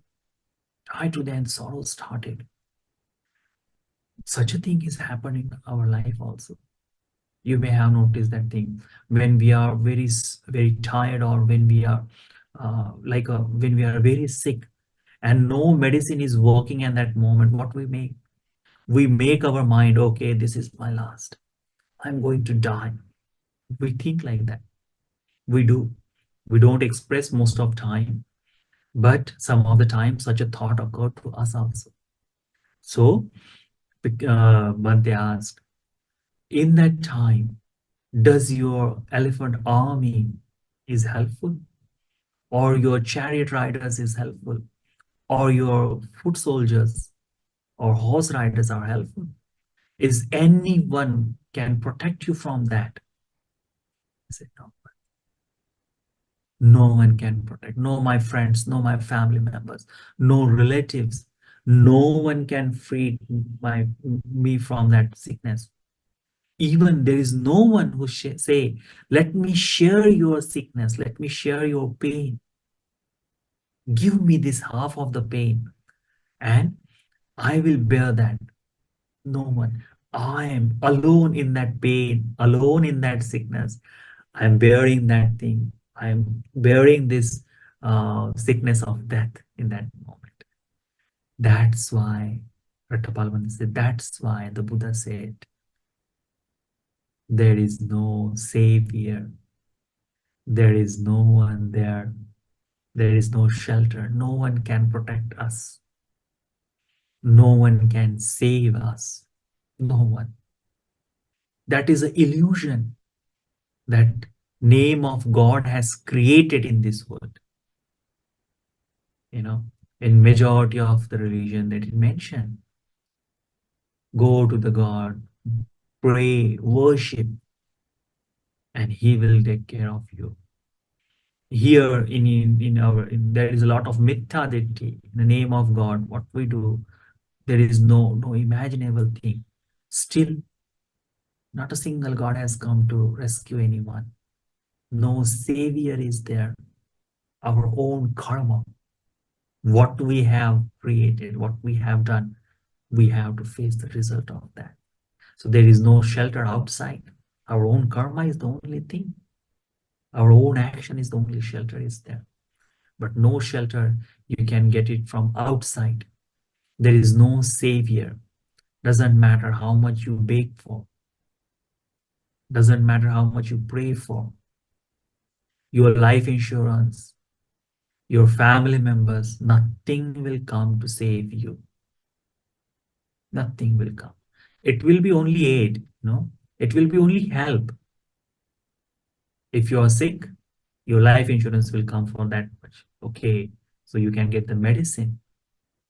Die today, and sorrow started. Such a thing is happening in our life also. You may have noticed that thing when we are very, very tired, or when we are when we are very sick and no medicine is working in that moment. What we make our mind, okay, this is my last. I'm going to die. We think like that. We do. We don't express most of time, but some of the time such a thought occurred to us also. So but they asked, in that time, does your elephant army is helpful? or your chariot riders is helpful, or your foot soldiers or horse riders are helpful. Is anyone can protect you from that? I said, no. No one can protect. No, my friends, no, my family members, no relatives. No one can free me from that sickness. Even there is no one who say, let me share your sickness, let me share your pain. Give me this half of the pain and I will bear that. No one. I am alone in that pain, alone in that sickness. I am bearing that thing. I am bearing this sickness of death in that moment. That's why Raṭṭhapālasutta said, that's why the Buddha said, there is no savior. There is no one there. There is no shelter. No one can protect us. No one can save us. No one. That is an illusion that name of God has created in this world. You know, in majority of the religion that it mentioned, go to the God, pray, worship, and He will take care of you. Here there is a lot of mithya-ditti in the name of God. What we do, there is no imaginable thing. Still, not a single God has come to rescue anyone. No savior is there. Our own karma, what we have created, what we have done, we have to face the result of that. So there is no shelter outside. Our own karma is the only thing. Our own action is the only shelter is there. But no shelter, you can get it from outside. There is no savior. Doesn't matter how much you beg for. Doesn't matter how much you pray for. Your life insurance, your family members, nothing will come to save you. Nothing will come. It will be only aid, no? It will be only help. If you are sick, your life insurance will come for that much. Okay, so you can get the medicine.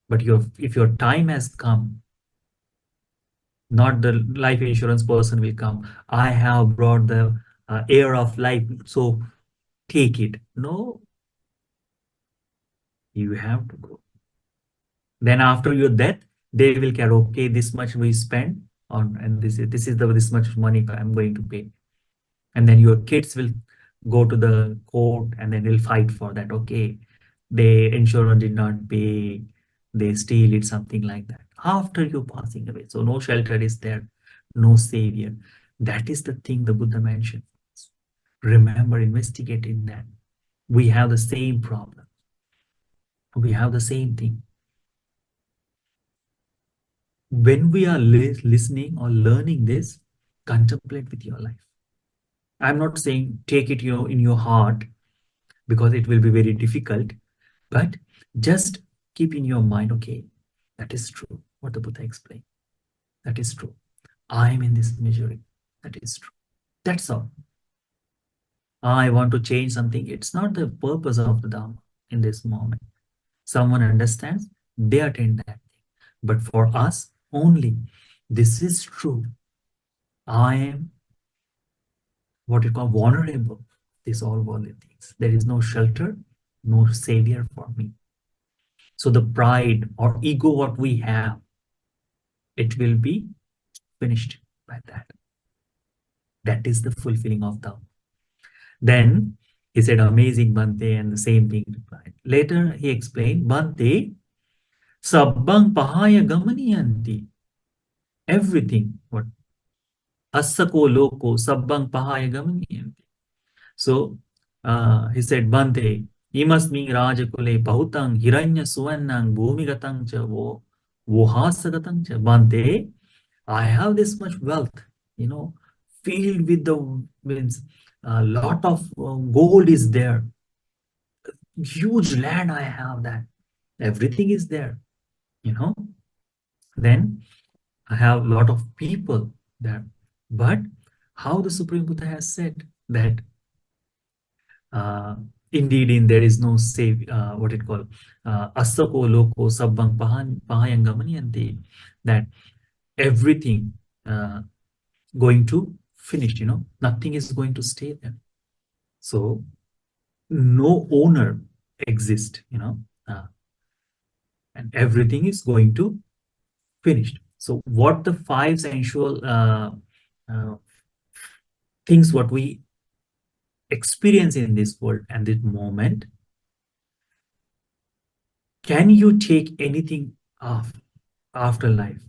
But if your time has come, not the life insurance person will come. I have brought the air of life, so take it. No, you have to go. Then after your death, they will care. Okay, this much we spend on, and this much money I'm going to pay. And then your kids will go to the court and then they'll fight for that. Okay, the insurance did not pay, they steal it, something like that. After you passing away, so no shelter is there, no savior. That is the thing the Buddha mentioned. Remember, investigate in that. We have the same problem. We have the same thing. When we are listening or learning this, contemplate with your life. I'm not saying take it in your heart, because it will be very difficult, but just keep in your mind, okay, that is true, what the Buddha explained. That is true. I am in this misery. That is true. That's all. I want to change something. It's not the purpose of the Dharma in this moment. Someone understands, they attend that thing. But for us only, this is true. I am what you call vulnerable. These all worldly things. There is no shelter, no savior for me. So the pride or ego what we have, it will be finished by that. That is the fulfilling of Dhamma. Then he said, amazing Bhante, and the same thing replied. Later he explained, Bhante, sabbang pahaya gamaniyanti. Everything, what? Assako loko sabbang pahaya gamaniyanti. So he said, Bhante, imasming rajakule bahutang hiranya suvannang bhumigatang cha vohasagatam cha. Bhante, I have this much wealth, filled with the means a lot of gold is there. Huge land I have that. Everything is there, Then I have a lot of people there. But how the Supreme Buddha has said that Indeed, in there is no save, what it called, asako loko sabbang pahayangamani, that everything uh, going to finish, nothing is going to stay there. So no owner exists, and everything is going to finish. So what the five sensual uh, things what we experience in this world and this moment, can you take anything of after life?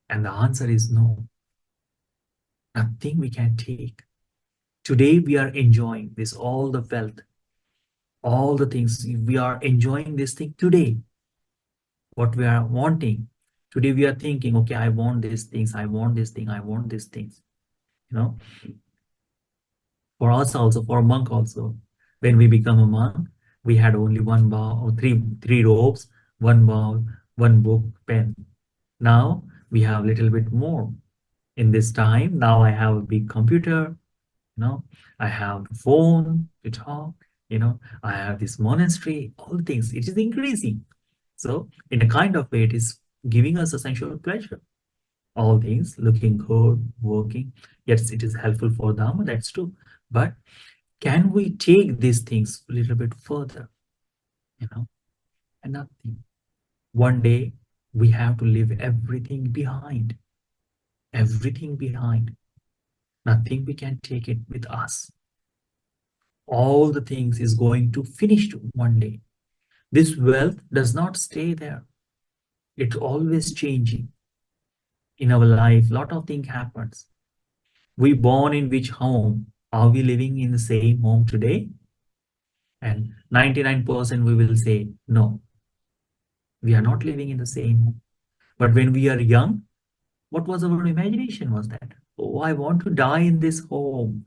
And the answer is no, nothing we can take. Today we are enjoying this, all the wealth, all the things, we are enjoying this thing today, what we are wanting. Today we are thinking, okay, I want these things, I want this thing, I want these things. For us also, for a monk also, when we become a monk, we had only one bowl or three robes, one bowl, one book, pen. Now we have a little bit more. In this time, now I have a big computer, I have the phone to talk, I have this monastery, all things. It is increasing. So in a kind of way, it is giving us a sensual pleasure. All things looking good, working. Yes, it is helpful for Dharma, that's true. But can we take these things a little bit further? And nothing. One day we have to leave everything behind. Everything behind. Nothing we can take it with us. All the things is going to finish one day. This wealth does not stay there. It's always changing. In our life, lot of things happens. We born in which home? Are we living in the same home today? And 99% we will say, no, we are not living in the same home. But when we are young, what was our imagination was that? Oh, I want to die in this home.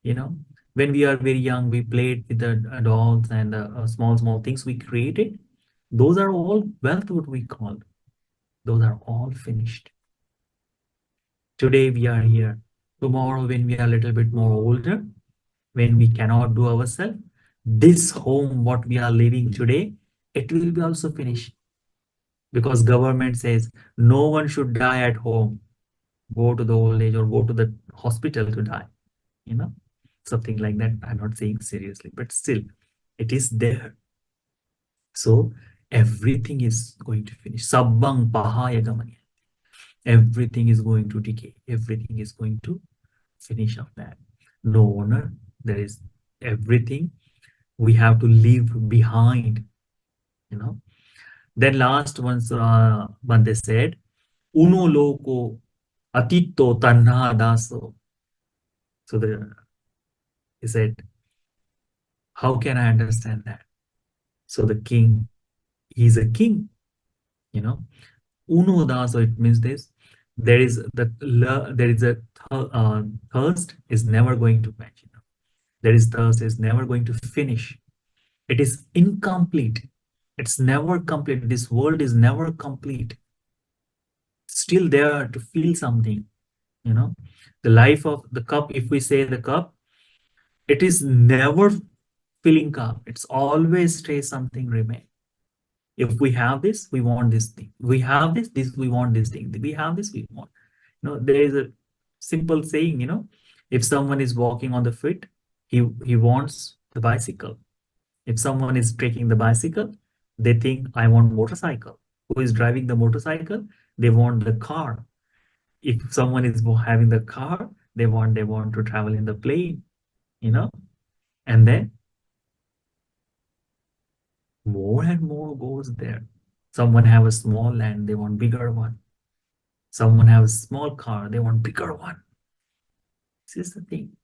When we are very young, we played with the dolls and small things we created. Those are all wealth, what we call. Those are all finished. Today we are here. Tomorrow, when we are a little bit more older, when we cannot do ourselves, this home, what we are living today, it will be also finished. Because government says no one should die at home. Go to the old age or go to the hospital to die. Something like that. I'm not saying seriously, but still, it is there. So everything is going to finish. Sabbang pahaya gamani. Everything is going to decay. Everything is going to finish of that. No owner. There is everything we have to leave behind. Then last ones, Bante said, Uno loko atito tanha daso. So he said, how can I understand that? So the king, he's a king, Uno daso, it means this. There is a thirst is never going to match. There is thirst is never going to finish. It is incomplete. It's never complete. This world is never complete. Still there to feel something, the life of the cup, if we say the cup, it is never filling cup. It's always stays something remain. If we have this, we want this thing. We have this, we want this thing. We have this, we want. There is a simple saying, if someone is walking on the foot, he wants the bicycle. If someone is taking the bicycle, they think, I want motorcycle. Who is driving the motorcycle? They want the car. If someone is having the car, they want to travel in the plane, and then more and more goes there. Someone have a small land, they want bigger one. Someone have a small car, they want bigger one. This is the thing.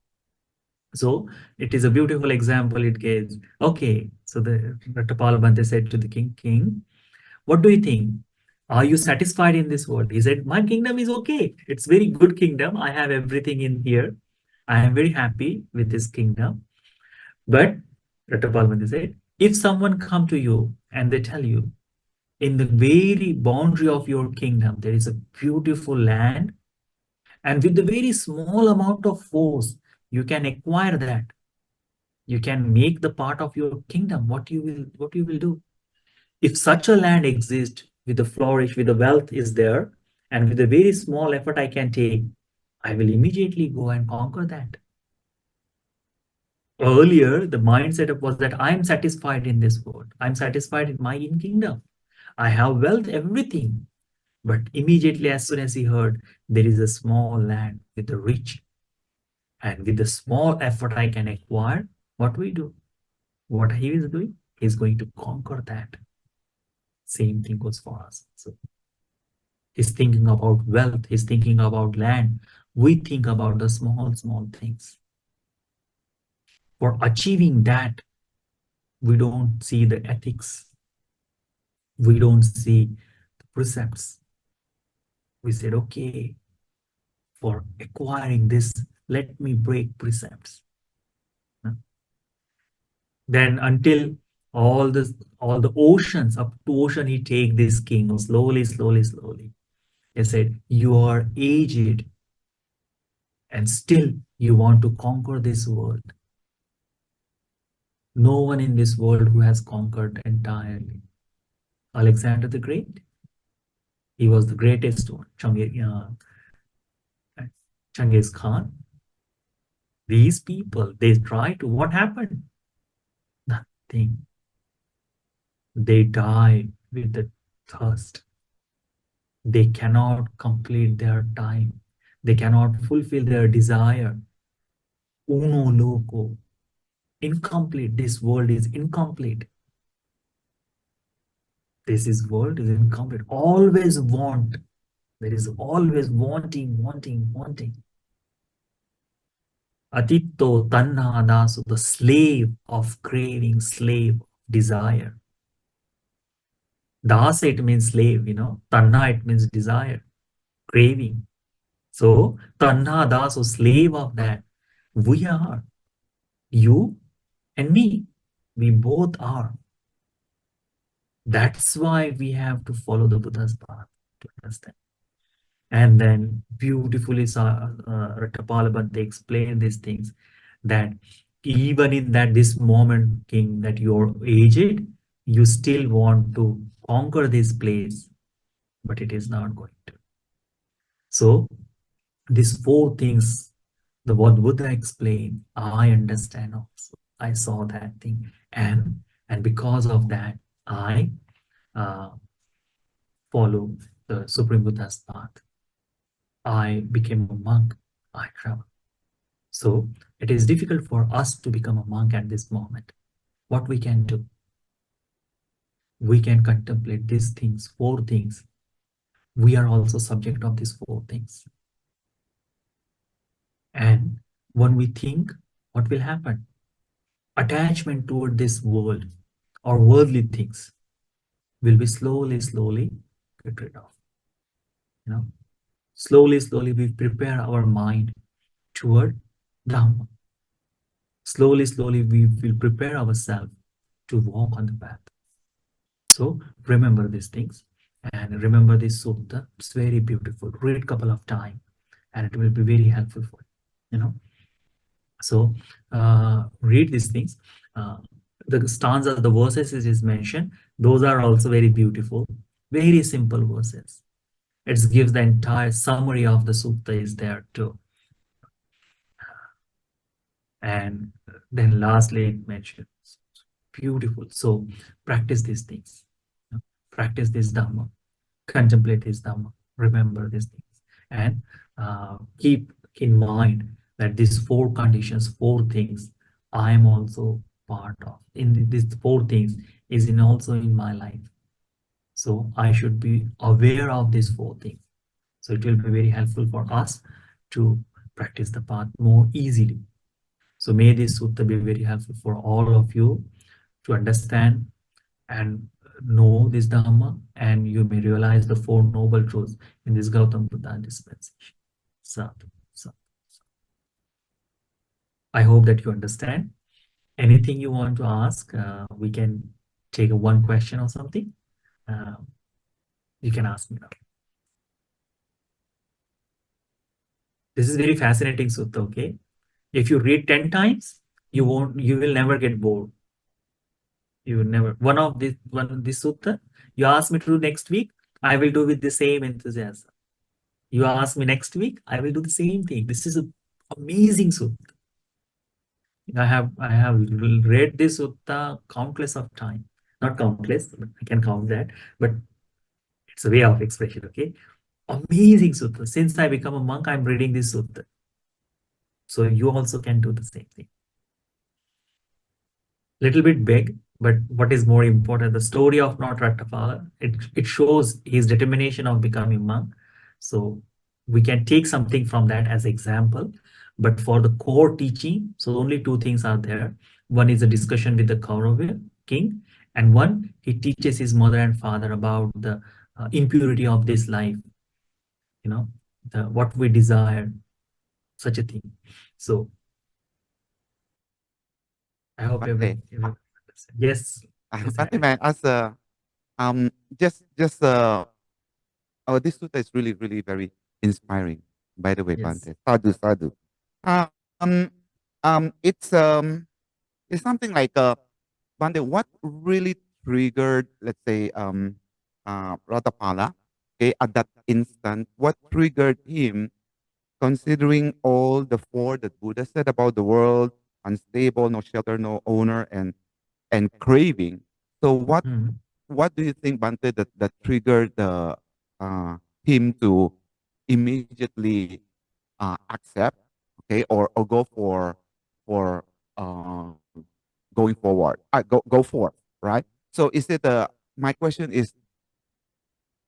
So it is a beautiful example it gives. Okay, so the Raṭṭhapāla said to the king, what do you think? Are you satisfied in this world? He said, my kingdom is okay. It's very good kingdom. I have everything in here. I am very happy with this kingdom. But Raṭṭhapāla said, if someone come to you and they tell you, in the very boundary of your kingdom, there is a beautiful land, and with the very small amount of force, you can acquire that. You can make the part of your kingdom. What you will do? If such a land exists with the flourish, with the wealth is there, and with a very small effort I can take, I will immediately go and conquer that. Earlier, the mindset was that I'm satisfied in this world. I'm satisfied in my in kingdom. I have wealth, everything. But immediately, as soon as he heard there is a small land with the rich, and with the small effort I can acquire, what we do? What he is doing? He's going to conquer that. Same thing goes for us. So he's thinking about wealth, he's thinking about land. We think about the small, small things. For achieving that, we don't see the ethics. We don't see the precepts. We said, okay, for acquiring this, let me break precepts. Then until all the oceans, up to ocean, he take this king slowly, slowly, slowly. He said, you are aged and still you want to conquer this world. No one in this world who has conquered entirely. Alexander the Great, he was the greatest one. Genghis Khan. These people, they try to, what happened? Nothing. They died with the thirst. They cannot complete their time. They cannot fulfill their desire. Uno loco. Incomplete. This world is incomplete. This world is incomplete. Always want. There is always wanting, wanting, wanting. Atitto tanha dasu, the slave of craving, slave of desire. Das, it means slave, Tanha, it means desire, craving. So, tanha dasu, slave of that. We are. You and me. We both are. That's why we have to follow the Buddha's path to understand. And then beautifully Raṭṭhapālasutta explain these things, that even in that this moment, king, that you're aged, you still want to conquer this place, but it is not going to. So these four things, the what Buddha explained, I understand also. I saw that thing, and because of that, I follow the Supreme Buddha's path. I became a monk. I travel. So it is difficult for us to become a monk at this moment. What we can do? We can contemplate these things, four things. We are also subject of these four things. And when we think, what will happen? Attachment toward this world or worldly things will be slowly, slowly get rid of. Slowly, slowly we prepare our mind toward Dhamma. Slowly, slowly we will prepare ourselves to walk on the path. So remember these things and remember this sutta. It's very beautiful. Read a couple of times and it will be very helpful for you. So read these things. The stanza, the verses it is mentioned, those are also very beautiful, very simple verses. It gives the entire summary of the sutta is there too. And then lastly, it mentions beautiful. So practice these things. Practice this Dhamma. Contemplate this Dhamma. Remember these things. And keep in mind that these four conditions, four things, I am also part of. In these four things is also in my life. So I should be aware of these four things. So it will be very helpful for us to practice the path more easily. So may this sutta be very helpful for all of you to understand and know this Dhamma, and you may realize the four noble truths in this Gautam Buddha dispensation. Sadhu, sadhu. I hope that you understand. Anything you want to ask, we can take one question or something. You can ask me now. This is very fascinating sutta, okay? If you read 10 times, You will never get bored. You will never. This sutta, you ask me to do next week, I will do with the same enthusiasm. You ask me next week, I will do the same thing. This is an amazing sutta. I have read this sutta countless of time. Not countless, but I can count that. But it's a way of expression, okay? Amazing sutta. Since I become a monk, I'm reading this sutta. So you also can do the same thing. Little bit big, but what is more important, the story of not Raṭṭhapāla, it shows his determination of becoming monk. So we can take something from that as example. But for the core teaching, so only two things are there. One is a discussion with the Kaurava king, and one, he teaches his mother and father about the impurity of this life, what we desire, such a thing. So I hope Bante, yes, Bante, may I ask, just oh, this sutta is really, really very inspiring. By the way, yes. Bante, sadhu, sadhu. Um, it's it's something like Bante, what really triggered, let's say, Raṭṭhapāla, okay, at that instant, what triggered him, considering all the four that Buddha said about the world, unstable, no shelter, no owner, and craving. So Mhm. what do you think, Bante, that triggered the him to immediately accept, okay, or go for uh, going forward, go forth, right? So is it my question is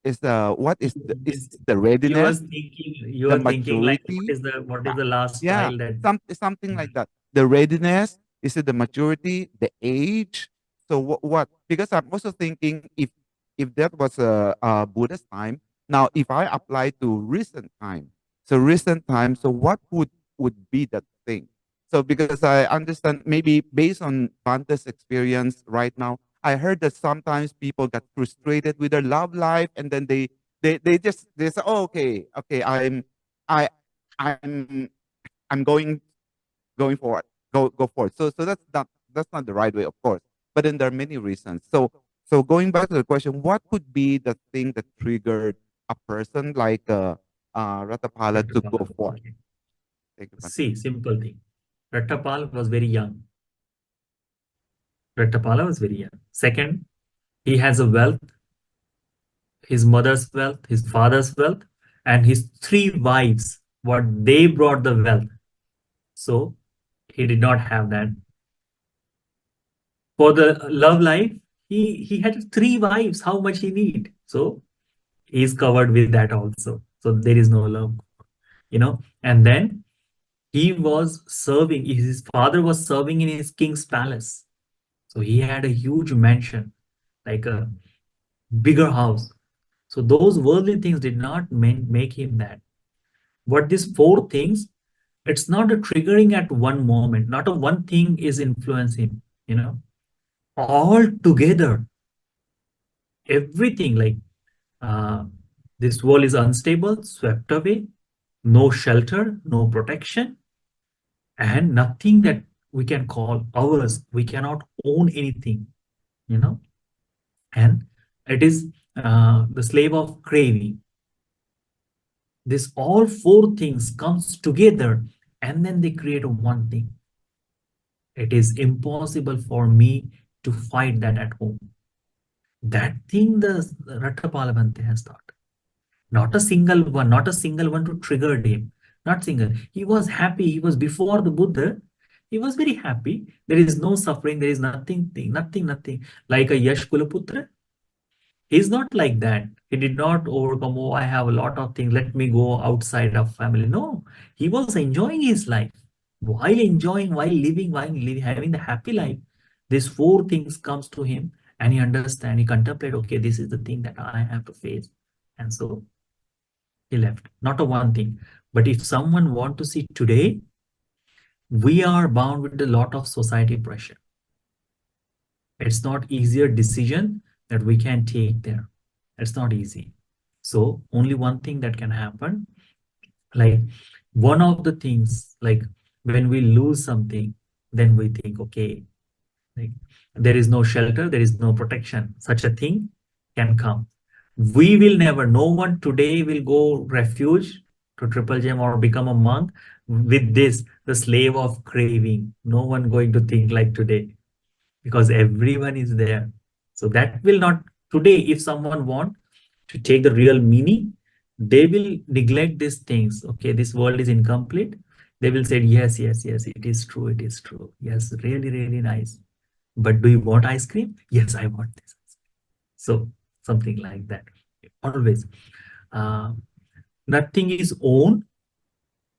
what is Is the readiness, you the are thinking like maturity? what is the last Yeah, trial that something like that. The readiness, is it the maturity, the age? So what? Because I'm also thinking if that was a Buddha's time, now if I apply to recent time, so recent time, so what would be that thing? So because I understand maybe based on Bante's experience right now, I heard that sometimes people get frustrated with their love life and then they say, oh, okay, I I'm I'm going forward, go forward. So that's not the right way, of course. But then there are many reasons. So going back to the question, what could be the thing that triggered a person like Raṭṭhapāla to go Rattapala. forward? Okay. Thank you, Bante. See, simple thing. Rattapala was very young. Rattapala was very young. Second, he has a wealth, his mother's wealth, his father's wealth, and his three wives, what they brought the wealth. So he did not have that. For the love life, he had three wives. How much he need? So he's covered with that also. So there is no love, And then he was serving. His father was serving in his king's palace. So he had a huge mansion, like a bigger house. So those worldly things did not make him that. What these four things, it's not a triggering at one moment. Not a one thing is influencing him, all together, everything like uh, this world is unstable, swept away, no shelter, no protection, and nothing that we can call ours. We cannot own anything, you know, and it is the slave of craving. This all four things comes together and then they create one thing. It is impossible for me to fight that at home. That thing the Raṭṭhapāla has thought. Not a single one to trigger him. Not single. He was happy. He was before the Buddha. He was very happy. There is no suffering. There is nothing. Like a Yash Kulaputra, he's not like that. He did not overcome, oh, I have a lot of things. Let me go outside of family. No, he was enjoying his life. While living, having the happy life, these four things comes to him and he understand, he contemplate, okay, this is the thing that I have to face. And so he left. Not a one thing. But if someone want to see today, we are bound with a lot of society pressure. It's not easier decision that we can take there. It's not easy. So only one thing that can happen, like one of the things, like when we lose something, then we think, okay, like, there is no shelter, there is no protection. Such a thing can come. We will never, no one today will go refuge to Triple Gem or become a monk with this, the slave of craving. No one going to think like today, because everyone is there. So that will not, today, if someone want to take the real meaning, they will neglect these things. Okay, this world is incomplete. They will say, yes, yes, yes, it is true, it is true. Yes, really, really nice. But do you want ice cream? Yes, I want this. So something like that. Always. Uh, Nothing is own.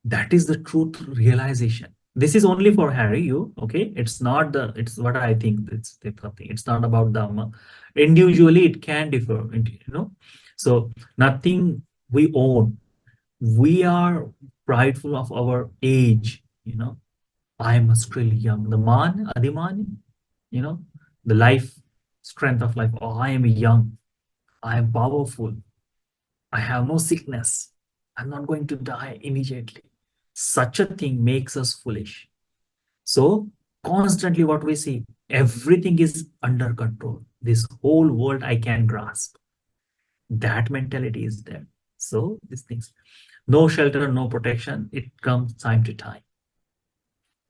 That is the truth realization. This is only for Harry, you, okay? It's not the, it's what I think. It's something. It's not about Dhamma. Individually, it can differ, So nothing we own. We are prideful of our age. I am still young. The man, Adiman, you know, the life, strength of life. Oh, I am young. I am powerful. I have no sickness. I'm not going to die immediately. Such a thing makes us foolish. So, constantly what we see, everything is under control. This whole world I can grasp. That mentality is there. So, these things, no shelter, no protection, it comes time to time.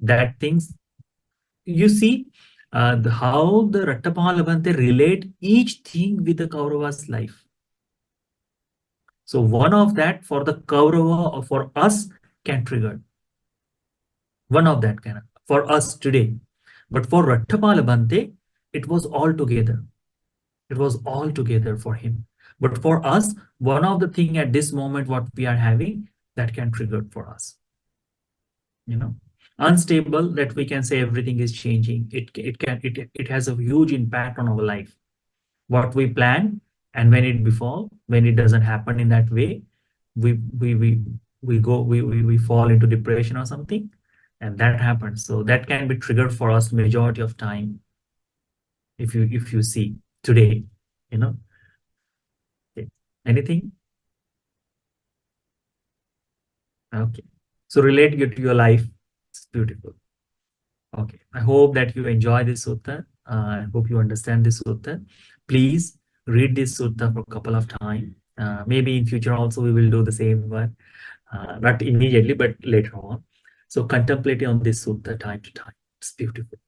That things, you see, how the Raṭṭhapālasutta relate each thing with the Kaurava's life. So one of that for the Kaurava or for us can trigger. One of that can for us today. But for Raṭṭhapālasutta, it was all together. It was all together for him. But for us, one of the thing at this moment what we are having, that can trigger for us. Unstable, that we can say everything is changing. It has a huge impact on our life. What we plan, and when it befall, when it doesn't happen in that way, we fall into depression or something, and that happens. So that can be triggered for us majority of time. If you see today, Okay. Anything? Okay. So relate it to your life. It's beautiful. Okay. I hope that you enjoy this sutta. I hope you understand this sutta. Please read this sutta for a couple of times. Maybe in future also we will do the same one. Not immediately, but later on. So contemplate on this sutta time to time. It's beautiful.